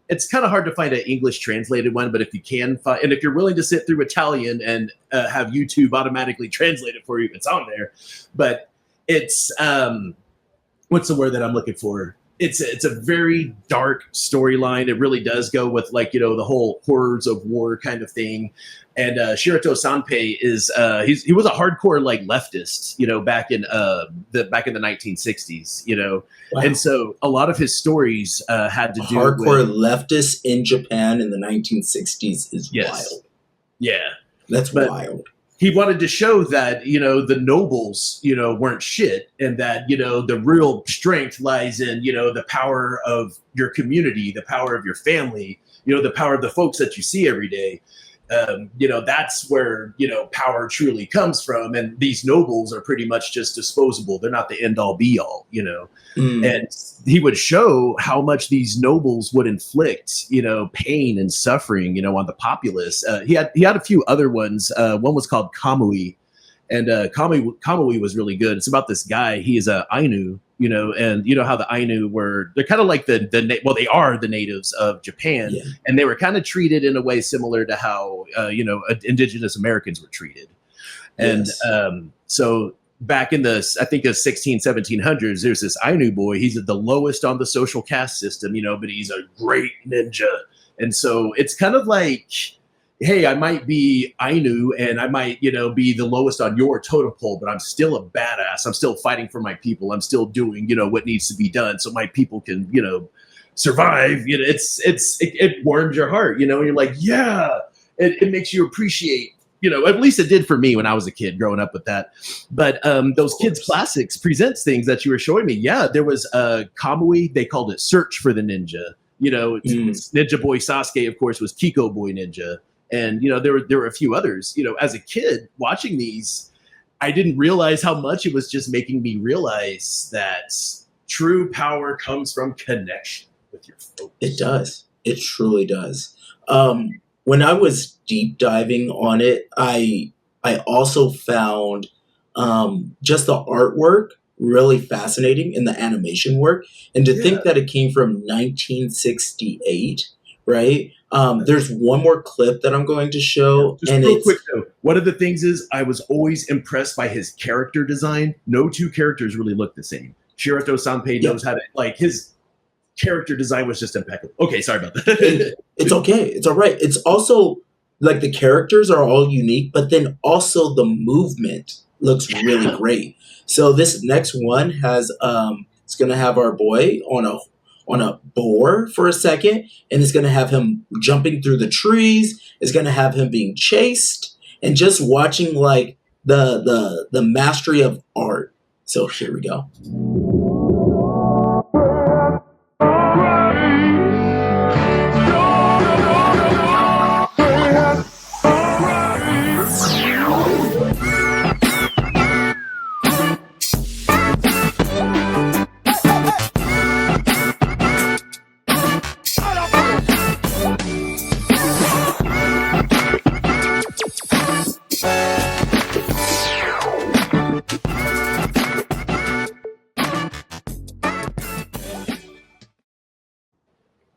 it's kind of hard to find an English translated one, but if you can find, and if you're willing to sit through Italian and have YouTube automatically translate it for you, it's on there. But it's what's the word that I'm looking for? It's a very dark storyline. It really does go with like the whole horrors of war kind of thing. And Shirato Sanpei is he was a hardcore like leftist, back in the 1960s, Wow. And so a lot of his stories had to do hardcore with leftists in Japan in the 1960s is wild. Yeah, that's wild. He wanted to show that the nobles weren't shit, and that the real strength lies in the power of your community, the power of your family, the power of the folks that you see every day. That's where power truly comes from, and these nobles are pretty much just disposable. They're not the end all be all, And he would show how much these nobles would inflict pain and suffering on the populace. He had a few other ones. One was called Kamui, and Kamui was really good. It's about this guy. He is a Ainu, and how the Ainu they're kind of like they are the natives of Japan, and they were kind of treated in a way similar to how indigenous Americans were treated. And so back in the 1700s, there's this Ainu boy. He's the lowest on the social caste system, but he's a great ninja. And so it's kind of like, hey, I might be Ainu and I might, be the lowest on your totem pole, but I'm still a badass. I'm still fighting for my people. I'm still doing, what needs to be done so my people can, survive. It warms your heart, and you're like, yeah, it makes you appreciate, at least it did for me when I was a kid growing up with that. But those kids classics presents things that you were showing me. Yeah, there was Kamui. They called it Search for the Ninja. It's Ninja Boy Sasuke, of course, was Kiko Boy Ninja. And, there were a few others. As a kid watching these, I didn't realize how much it was just making me realize that true power comes from connection with your folks. It does. It truly does. When I was deep diving on it, I also found just the artwork really fascinating and the animation work. And to think that it came from 1968, right? There's one more clip that I'm going to show. Just and real quick though, one of the things is I was always impressed by his character design. No two characters really look the same. Shirato Sanpei knows how to, like, his character design was just impeccable. Okay, sorry about that. It's okay. It's all right. It's also like the characters are all unique, but then also the movement looks really great. So this next one has it's gonna have our boy on a boar for a second, and it's gonna have him jumping through the trees. It's gonna have him being chased, and just watching like the mastery of art. So here we go.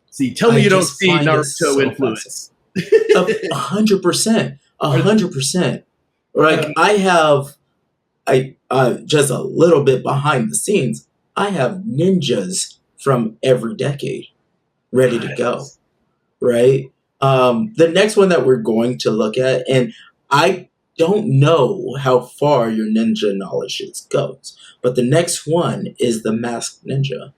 See, tell me you don't see Naruto influence. 100%. 100%. Like I just a little bit behind the scenes. I have ninjas from every decade ready to go. Right? The next one that we're going to look at, and I don't know how far your ninja knowledge goes, but the next one is the Masked Ninja.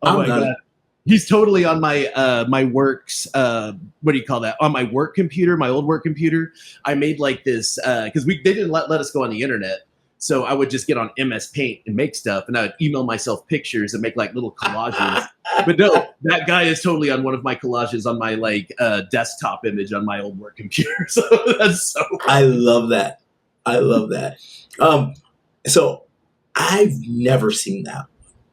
Oh my God. He's totally on my my work's what do you call that? On my work computer, my old work computer. I made like this because they didn't let us go on the internet. So I would just get on MS Paint and make stuff, and I would email myself pictures and make like little collages. But no, that guy is totally on one of my collages on my like desktop image on my old work computer. So that's so cool. I love that. I love that. So I've never seen that.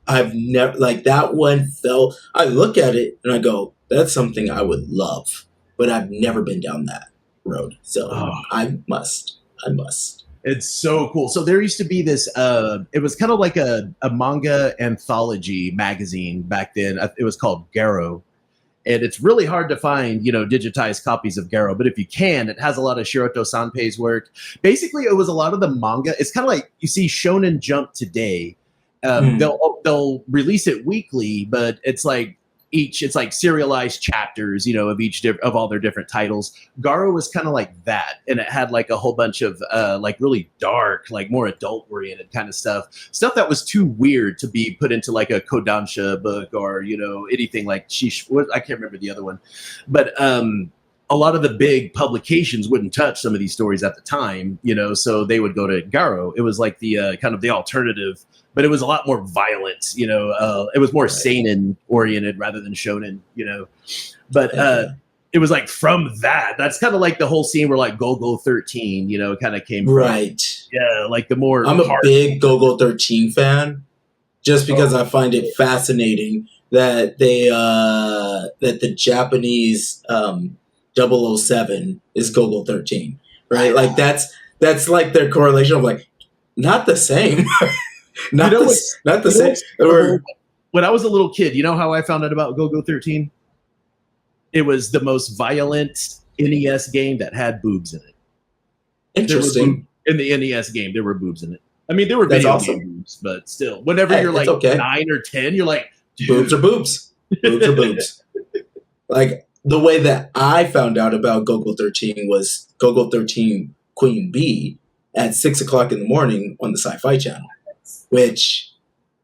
I've never, like, that one felt, I look at it and I go, that's something I would love, but I've never been down that road. So I must. It's so cool. So there used to be this, it was kind of like a manga anthology magazine back then. It was called Garo. And it's really hard to find, digitized copies of Garo. But if you can, it has a lot of Shirato Sanpei's work. Basically, it was a lot of the manga. It's kind of like, you see Shonen Jump today. They'll release it weekly, but it's like serialized chapters, of each of all their different titles. Garo was kind of like that, and it had like a whole bunch of like really dark, like more adult oriented kind of stuff that was too weird to be put into like a Kodansha book or anything like I can't remember the other one, but a lot of the big publications wouldn't touch some of these stories at the time, so they would go to Garo. It was like the kind of the alternative, but it was a lot more violent, it was more seinen oriented rather than shonen, but it was like from that's kind of like the whole scene where like Go-Go 13, kind of came from. Right. Yeah, like the more I'm a big Go-Go 13 fan just because I find it fascinating that that the Japanese 007 is Go-Go 13, right? Like that's like their correlation of like not the same. not the same. When I was a little kid, you know how I found out about Go-Go 13? It was the most violent NES game that had boobs in it. Interesting. In the NES game, there were boobs in it. I mean, there were That's video awesome. game boobs, but still, whenever you're like okay. 9 or 10, you're like, dude. Boobs are boobs. Boobs are boobs. Like, the way that I found out about Gogo 13 was Gogo 13 Queen Bee at 6 o'clock in the morning on the Sci-Fi Channel, which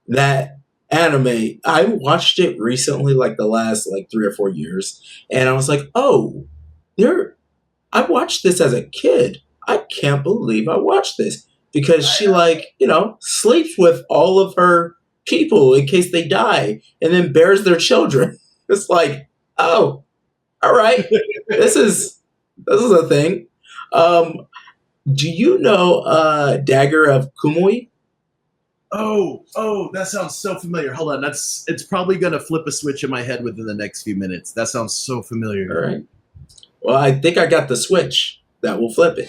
that anime, I watched it recently, like the last 3 or 4 years, and I was like, oh, I watched this as a kid. I can't believe I watched this because she sleeps with all of her people in case they die and then bears their children. It's like, oh, all right, this is a thing. Do you know Dagger of Kumoi? Oh, that sounds so familiar. Hold on, it's probably gonna flip a switch in my head within the next few minutes. That sounds so familiar. All right. Well, I think I got the switch that will flip it.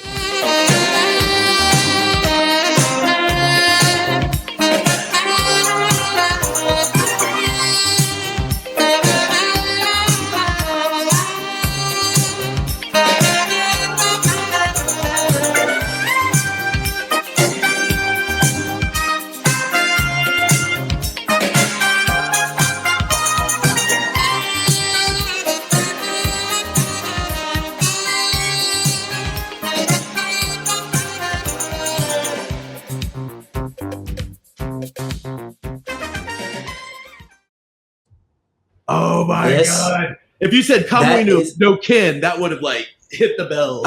Oh my God. If you said Kamui no Ken, that would have hit the bell.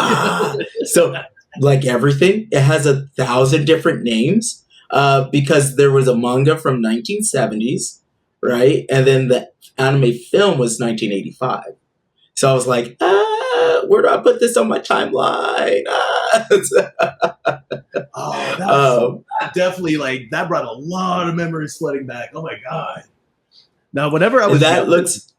So everything, it has 1,000 different names because there was a manga from 1970s, right? And then the anime film was 1985. So I was like, where do I put this on my timeline? That definitely that brought a lot of memories flooding back. Oh my God. Now, whenever I was that looks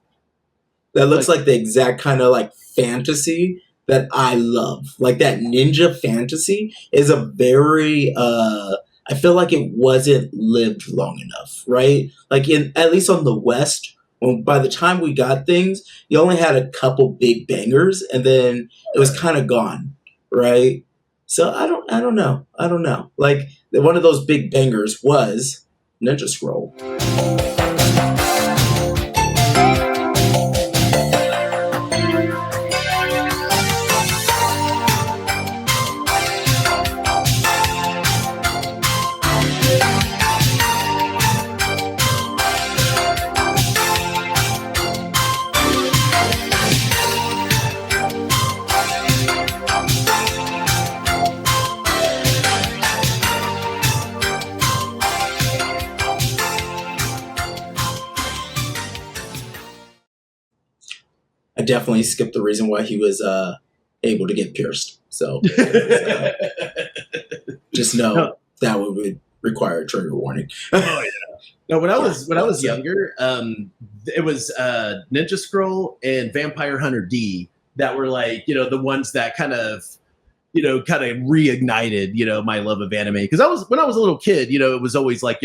like the exact kind of fantasy that I love. Like that ninja fantasy is a very I feel like it wasn't lived long enough, right? At least on the West, by the time we got things, you only had a couple big bangers and then it was kind of gone, right? So I don't know. One of those big bangers was Ninja Scroll. I definitely skipped the reason why he was able to get pierced. So just know that would require a trigger warning. Oh yeah. No, when I was younger, it was Ninja Scroll and Vampire Hunter D that were the ones that kind of reignited, my love of anime. Because when I was a little kid, it was always any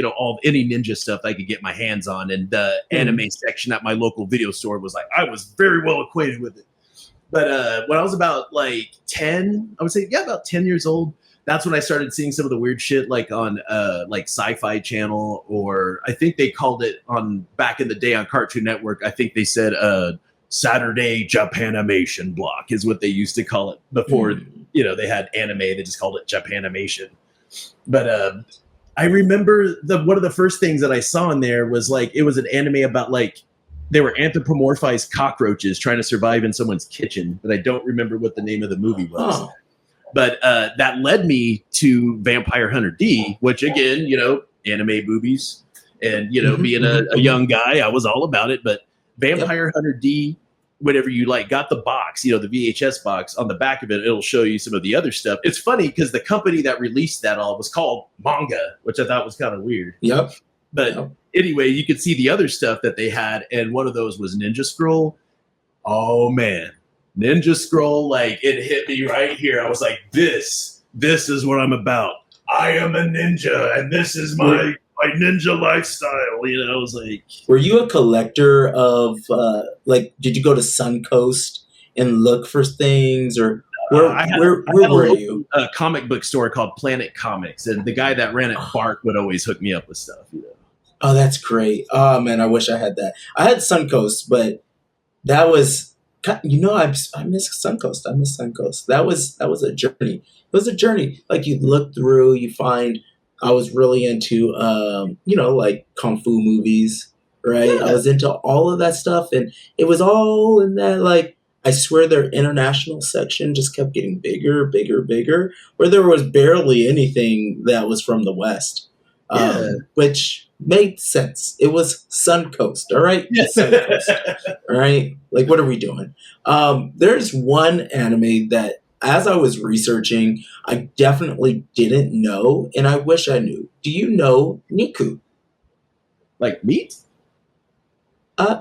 ninja stuff I could get my hands on. And the anime section at my local video store was I was very well acquainted with it. But when I was about 10, I would say, about 10 years old, that's when I started seeing some of the weird shit on Sci-Fi Channel, or I think they called it back in the day on Cartoon Network. I think they said Saturday Japanimation block is what they used to call it before. They had anime, they just called it Japanimation. But I remember one of the first things that I saw in there was it was an anime about they were anthropomorphized cockroaches trying to survive in someone's kitchen, but I don't remember what the name of the movie was. Oh. But that led me to Vampire Hunter D, which again, anime boobies, and being a young guy, I was all about it. But Vampire Hunter D, whenever you got the box, the VHS box, on the back of it, it'll show you some of the other stuff. It's funny because the company that released that all was called Manga, which I thought was kind of weird. Yep. But anyway, you could see the other stuff that they had, and one of those was Ninja Scroll. Oh man, Ninja Scroll, it hit me right here. I was like, this is what I'm about. I am a ninja, and this is my ninja lifestyle. I was like, were you a collector of did you go to Suncoast and look for things, or I had where a were local you? comic book store called Planet Comics, and the guy that ran it, Bart, would always hook me up with stuff. Oh, that's great. Oh man, I wish I had that. I had Suncoast, but that was, I miss Suncoast. I miss Suncoast. That was a journey. It was a journey. Like you look through, you find. I was really into like kung fu movies, right? I Yeah, was into all of that stuff, and it was all in that, like, I swear their international section just kept getting bigger, bigger, bigger, where there was barely anything that was from the West, yeah, which made sense. It was Suncoast, all right? yeah. It's Suncoast. All right, like what are we doing? There's one anime that, as I was researching, I definitely didn't know, and I wish I knew. Do you know Niku? Like meat?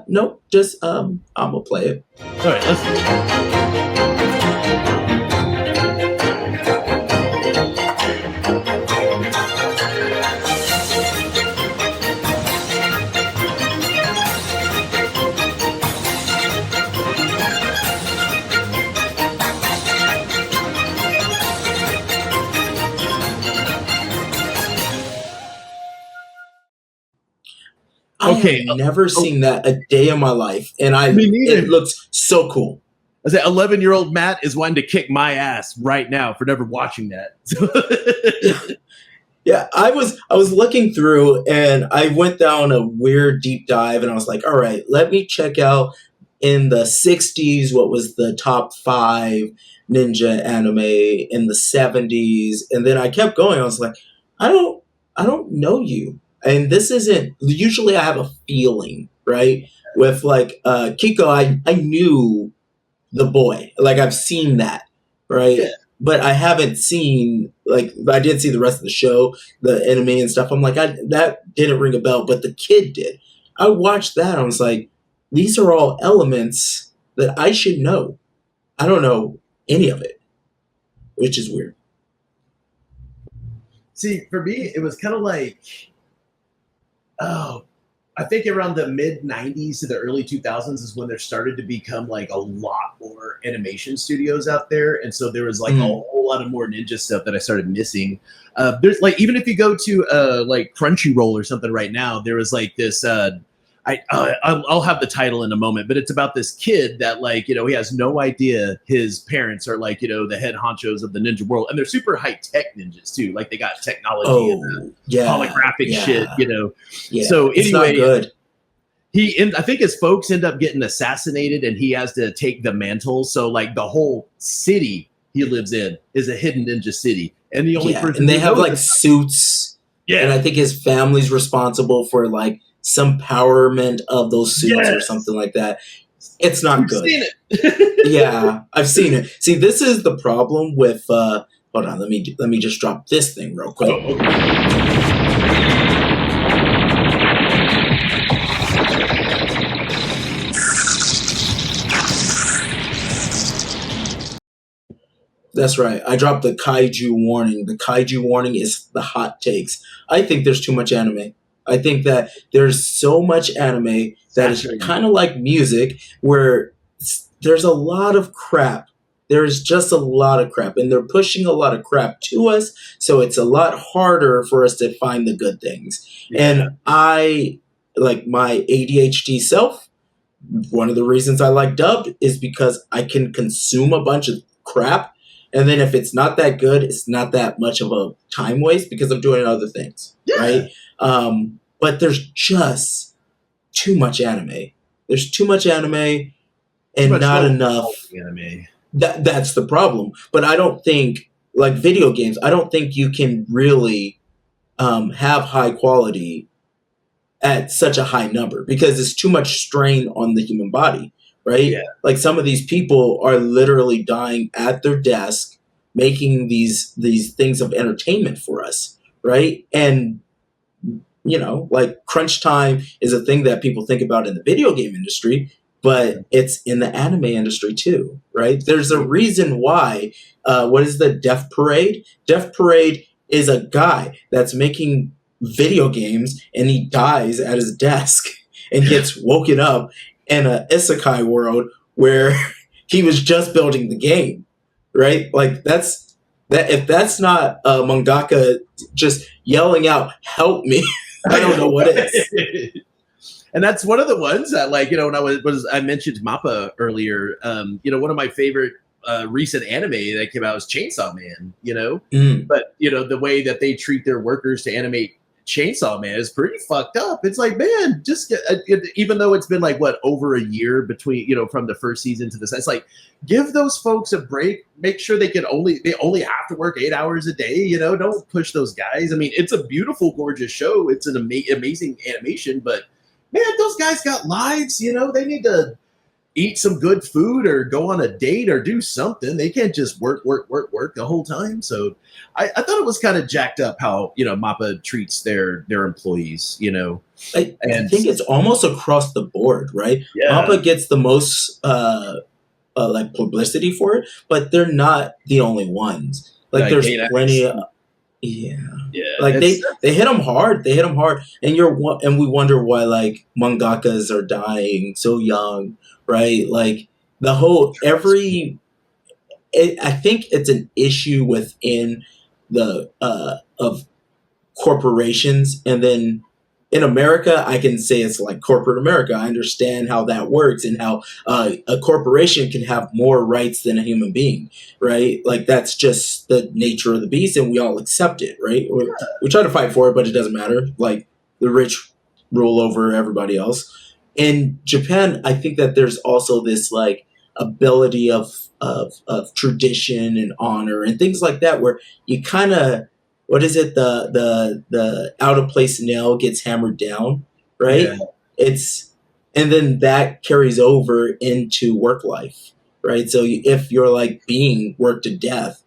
No, just I'm gonna play it. All right, let's. I Okay. have never seen that a day in my life, and Me neither. it looks so cool. I said 11-year-old Matt is wanting to kick my ass right now for never watching that. Yeah, I was looking through, and I went down a weird deep dive, and I was like, all right, let me check out in the 60s what was the top 5 ninja anime, in the 70s, and then I kept going. I was like, I don't know you. And this isn't, usually I have a feeling, right? With like Kiko, I knew the boy. Like I've seen that, right? Yeah. But I haven't seen, like, I did see the rest of the show, the anime and stuff. I'm like, that didn't ring a bell, but the kid did. I watched that. I was like, these are all elements that I should know. I don't know any of it, which is weird. See, for me, it was kind of like, oh, I think around the mid 90s to the early 2000s is when there started to become like a lot more animation studios out there. And so there was like a whole lot of more ninja stuff that I started missing. There's like, even if you go to like Crunchyroll or something right now, there was like this, I'll have the title in a moment, but it's about this kid that, like, he has no idea his parents are like, the head honchos of the ninja world, and they're super high tech ninjas too. Like they got technology and the holographic shit. Yeah, So it's not anyway, good. I think his folks end up getting assassinated, and he has to take the mantle. So like the whole city he lives in is a hidden ninja city, and the only person And they who have knows like suits, and yeah, I think his family's responsible for like some empowerment of those suits or Yes. something like that. It's not You've good. seen it. Yeah, I've seen it. See, this is the problem with. Hold on, let me just drop this thing real quick. Oh, okay. That's right. I dropped the kaiju warning. The kaiju warning is the hot takes. I think there's too much anime. I think that there's so much anime that is Saturated. kind of like music, where there's a lot of crap. There's just a lot of crap, and they're pushing a lot of crap to us, so it's a lot harder for us to find the good things. Yeah. And I, like my ADHD self, one of the reasons I like dubbed is because I can consume a bunch of crap, and then if it's not that good, it's not that much of a time waste because I'm doing other things, right? But there's just too much anime. There's too much anime and Much not low enough. quality anime. That's the problem. But I don't think, like video games, I don't think you can really have high quality at such a high number because it's too much strain on the human body, right? Yeah. Like some of these people are literally dying at their desk making these things of entertainment for us, right? And like crunch time is a thing that people think about in the video game industry, but it's in the anime industry too, right? There's a reason why. What is the Death Parade? Death Parade is a guy that's making video games and he dies at his desk and gets woken up in a isekai world where he was just building the game, right? Like that's that. If that's not a mangaka just yelling out, "Help me!" I don't know what is. And that's one of the ones that, like, when I mentioned Mappa earlier. One of my favorite recent anime that came out was Chainsaw Man. But the way that they treat their workers to animate Chainsaw Man is pretty fucked up. It's like, man, just even though it's been like over a year between from the first season to this, it's like, give those folks a break. Make sure they only have to work 8 hours a day. Don't push those guys. I mean, it's a beautiful, gorgeous show. It's an amazing animation, but man, those guys got lives. They need to eat some good food or go on a date or do something. They can't just work the whole time. So I thought it was kind of jacked up how, Mappa treats their employees, I think it's almost across the board, right? Yeah. Mappa gets the most like publicity for it, but they're not the only ones. Like there's plenty of, yeah. Like they hit them hard. They hit them hard. And we wonder why like mangakas are dying so young. Right, like the whole I think it's an issue within the of corporations, and then in America, I can say it's like corporate America. I understand how that works and how a corporation can have more rights than a human being, right? Like that's just the nature of the beast, and we all accept it, right? We try to fight for it, but it doesn't matter. Like the rich rule over everybody else. In Japan, I think that there's also this like ability of tradition and honor and things like that, where you kind of, what is it, the out of place nail gets hammered down, right? Yeah. And then that carries over into work life, right? So if you're like being worked to death,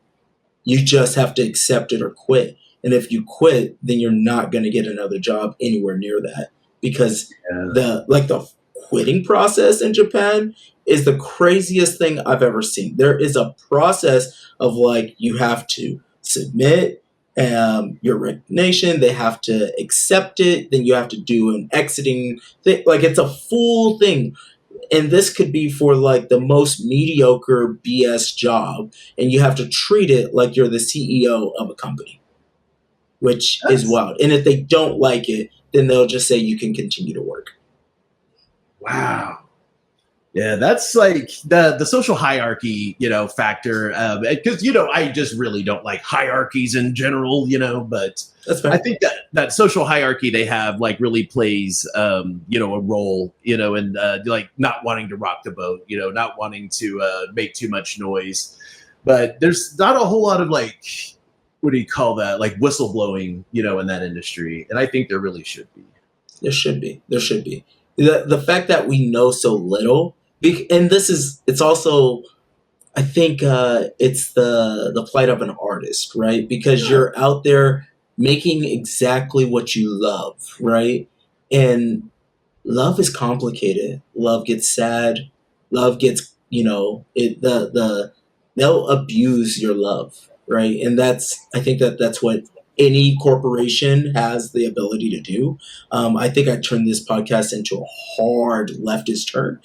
you just have to accept it or quit. And if you quit, then you're not going to get another job anywhere near that. Because the quitting process in Japan is the craziest thing I've ever seen. There is a process of like you have to submit your resignation, they have to accept it, then you have to do an exiting thing. Like it's a full thing. And this could be for like the most mediocre BS job, and you have to treat it like you're the CEO of a company, which is wild. And if they don't like it, then they'll just say you can continue to work. Wow. Yeah, that's like the social hierarchy, factor. Because, I just really don't like hierarchies in general, but that's fair. I think that social hierarchy they have like really plays, a role, in like not wanting to rock the boat, not wanting to make too much noise. But there's not a whole lot of like, what do you call that? Like whistleblowing, in that industry. And I think there really should be. There should be. The fact that we know so little, and it's also, I think it's the plight of an artist, right? Because you're out there making exactly what you love, right? And love is complicated. Love gets sad. Love gets, they'll abuse your love. Right. And I think that's what any corporation has the ability to do. I think I turned this podcast into a hard leftist turn,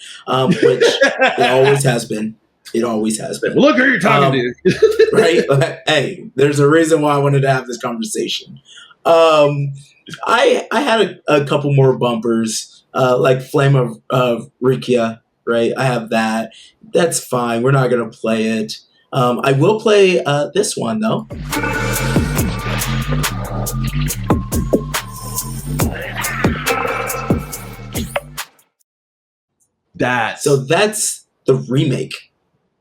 which it always has been. It always has been. Well, look who you're talking to. Right. Hey, there's a reason why I wanted to have this conversation. I had a couple more bumpers, like Flame of Rikia. Right. I have that. That's fine. We're not going to play it. I will play this one, though. So that's the remake,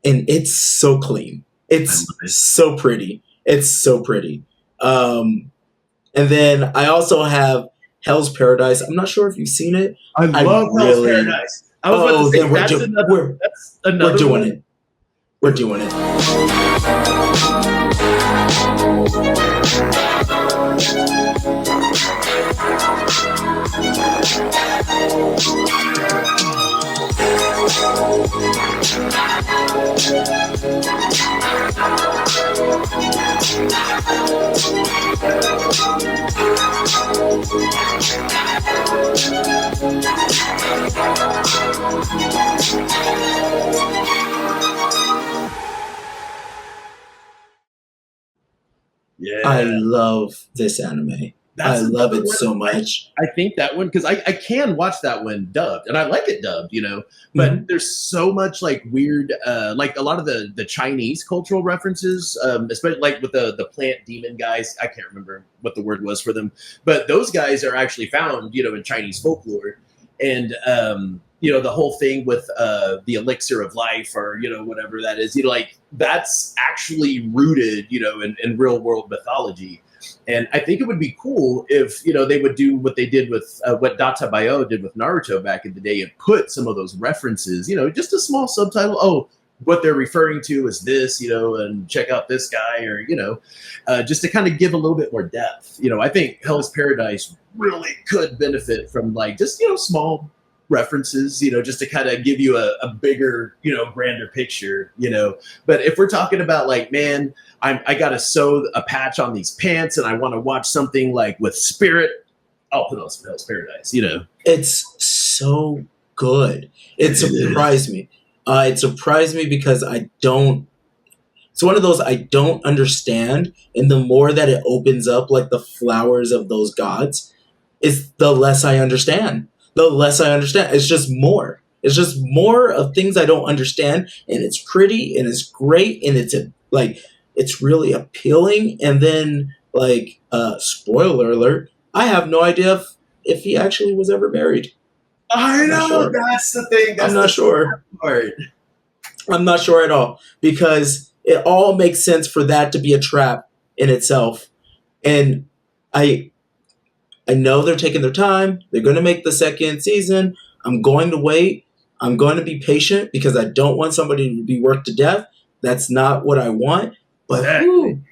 and it's so clean. It's so pretty. It's so pretty. And then I also have Hell's Paradise. I'm not sure if you've seen it. I love Hell's Paradise. I was about to say, that's another we're doing one. it. We're doing it. I love this anime. I love it so much. I think that one, because I can watch that one dubbed, and I like it dubbed, but there's so much like weird, like a lot of the Chinese cultural references, especially like with the plant demon guys. I can't remember what the word was for them, but those guys are actually found, in Chinese folklore. And, the whole thing with the elixir of life, or, whatever that is, like that's actually rooted, in real world mythology. And I think it would be cool if, they would do what they did with what Data Bayo did with Naruto back in the day, and put some of those references, just a small subtitle. Oh, what they're referring to is this, and check out this guy, or, just to kind of give a little bit more depth. I think Hell's Paradise really could benefit from like just, small references, just to kind of give you a bigger, grander picture, But if we're talking about like, man, I got to sew a patch on these pants and I want to watch something like with spirit, I'll put on some Hell's Paradise, It's so good. It surprised me. It surprised me because it's one of those I don't understand. And the more that it opens up like the flowers of those gods, is the less I understand. It's just more. It's just more of things I don't understand. And it's pretty and it's great. And it's really appealing. And then like, spoiler alert, I have no idea if he actually was ever married. I know, sure. That's the thing. I'm not sure. Part. I'm not sure at all, because it all makes sense for that to be a trap in itself. And I know they're taking their time. They're going to make the second season. I'm going to wait. I'm going to be patient because I don't want somebody to be worked to death. That's not what I want. But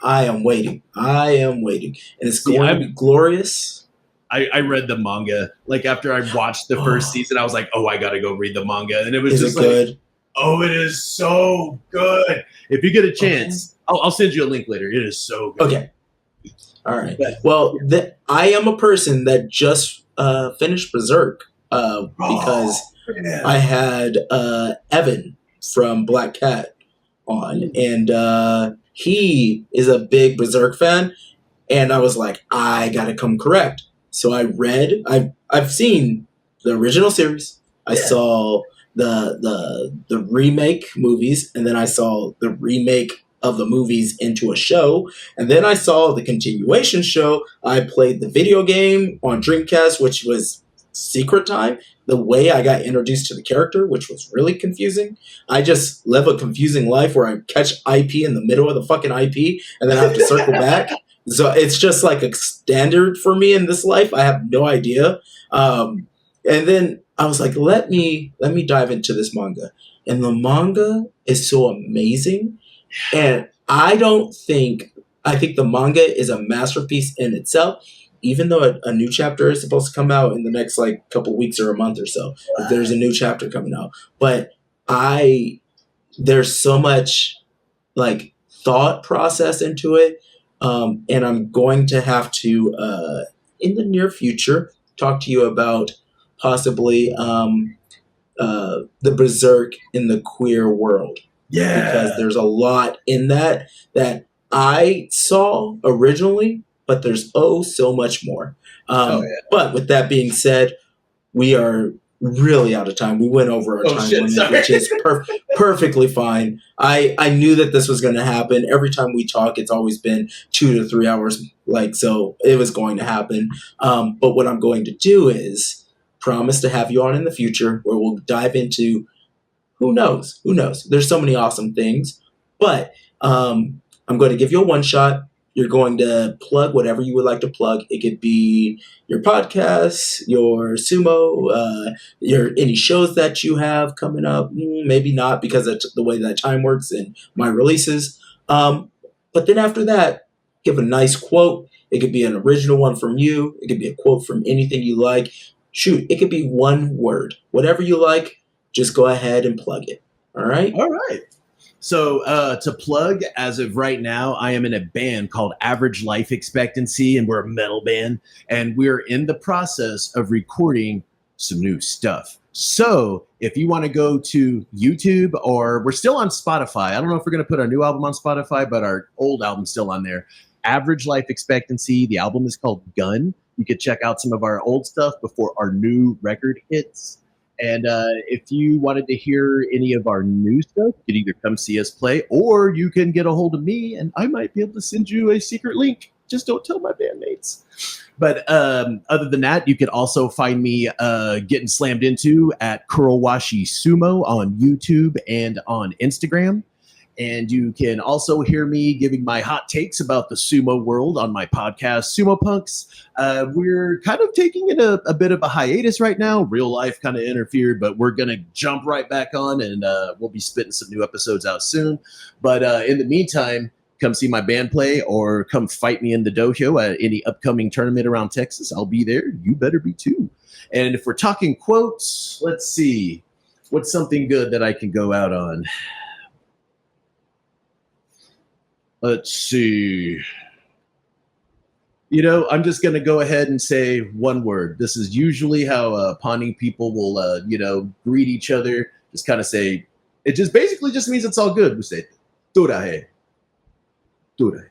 I am waiting. And it's going to be glorious. I read the manga. Like after I watched the first season, I was like, oh, I got to go read the manga. And it was just good? Oh, it is so good. If you get a chance, I'll send you a link later. It is so good. Okay. All right. Well, I am a person that just finished Berserk because I had Evan from Black Cat on, and he is a big Berserk fan, and I was like, I gotta come correct. So I read. I've seen the original series. I saw the remake movies, and then I saw the remake of the movies into a show, and then I saw the continuation show. I played the video game on Dreamcast, which was Secret Time. The way I got introduced to the character, which was really confusing. I just live a confusing life where I catch IP in the middle of the fucking IP, and then I have to circle back. So it's just like a standard for me in this life. I have no idea. And then I was like, let me dive into this manga. And the manga is so amazing. And I think the manga is a masterpiece in itself, even though a new chapter is supposed to come out in the next like couple weeks or a month or so. There's a new chapter coming out. But there's so much like thought process into it. And I'm going to have to, in the near future, talk to you about possibly the Berserk in the queer world. Yeah. Because there's a lot in that I saw originally, but there's so much more. But with that being said, we are really out of time. We went over our time limit, which is perfectly fine. I knew that this was going to happen. Every time we talk, it's always been 2 to 3 hours. So it was going to happen. But what I'm going to do is promise to have you on in the future where we'll dive into who knows. There's so many awesome things. But I'm going to give you a one shot. You're going to plug whatever you would like to plug. It could be your podcast, your sumo, any shows that you have coming up. Maybe not because of the way that time works and my releases. But then after that, give a nice quote. It could be an original one from you. It could be a quote from anything you like. Shoot, it could be one word. Whatever you like, just go ahead and plug it. All right? All right. So to plug, as of right now, I am in a band called Average Life Expectancy, and we're a metal band, and we're in the process of recording some new stuff. So if you want to go to YouTube, or we're still on Spotify. I don't know if we're going to put our new album on Spotify, but our old album's still on there. average life expectancy. The album is called Gun. You could check out some of our old stuff before our new record hits. And if you wanted to hear any of our new stuff, you can either come see us play, or you can get a hold of me, and I might be able to send you a secret link. Just don't tell my bandmates. But other than that, you can also find me getting slammed into at Kurowashi Sumo on YouTube and on Instagram. And you can also hear me giving my hot takes about the sumo world on my podcast, Sumo Punx. We're kind of taking it a bit of a hiatus right now. Real life kind of interfered, but we're going to jump right back on, and we'll be spitting some new episodes out soon. But in the meantime, come see my band play or come fight me in the dojo at any upcoming tournament around Texas. I'll be there. You better be too. And if we're talking quotes, let's see. What's something good that I can go out on? Let's see. I'm just going to go ahead and say one word. This is usually how pawning people will, greet each other. Just kind of say, it just basically just means it's all good. We say, Turahe. Turahe.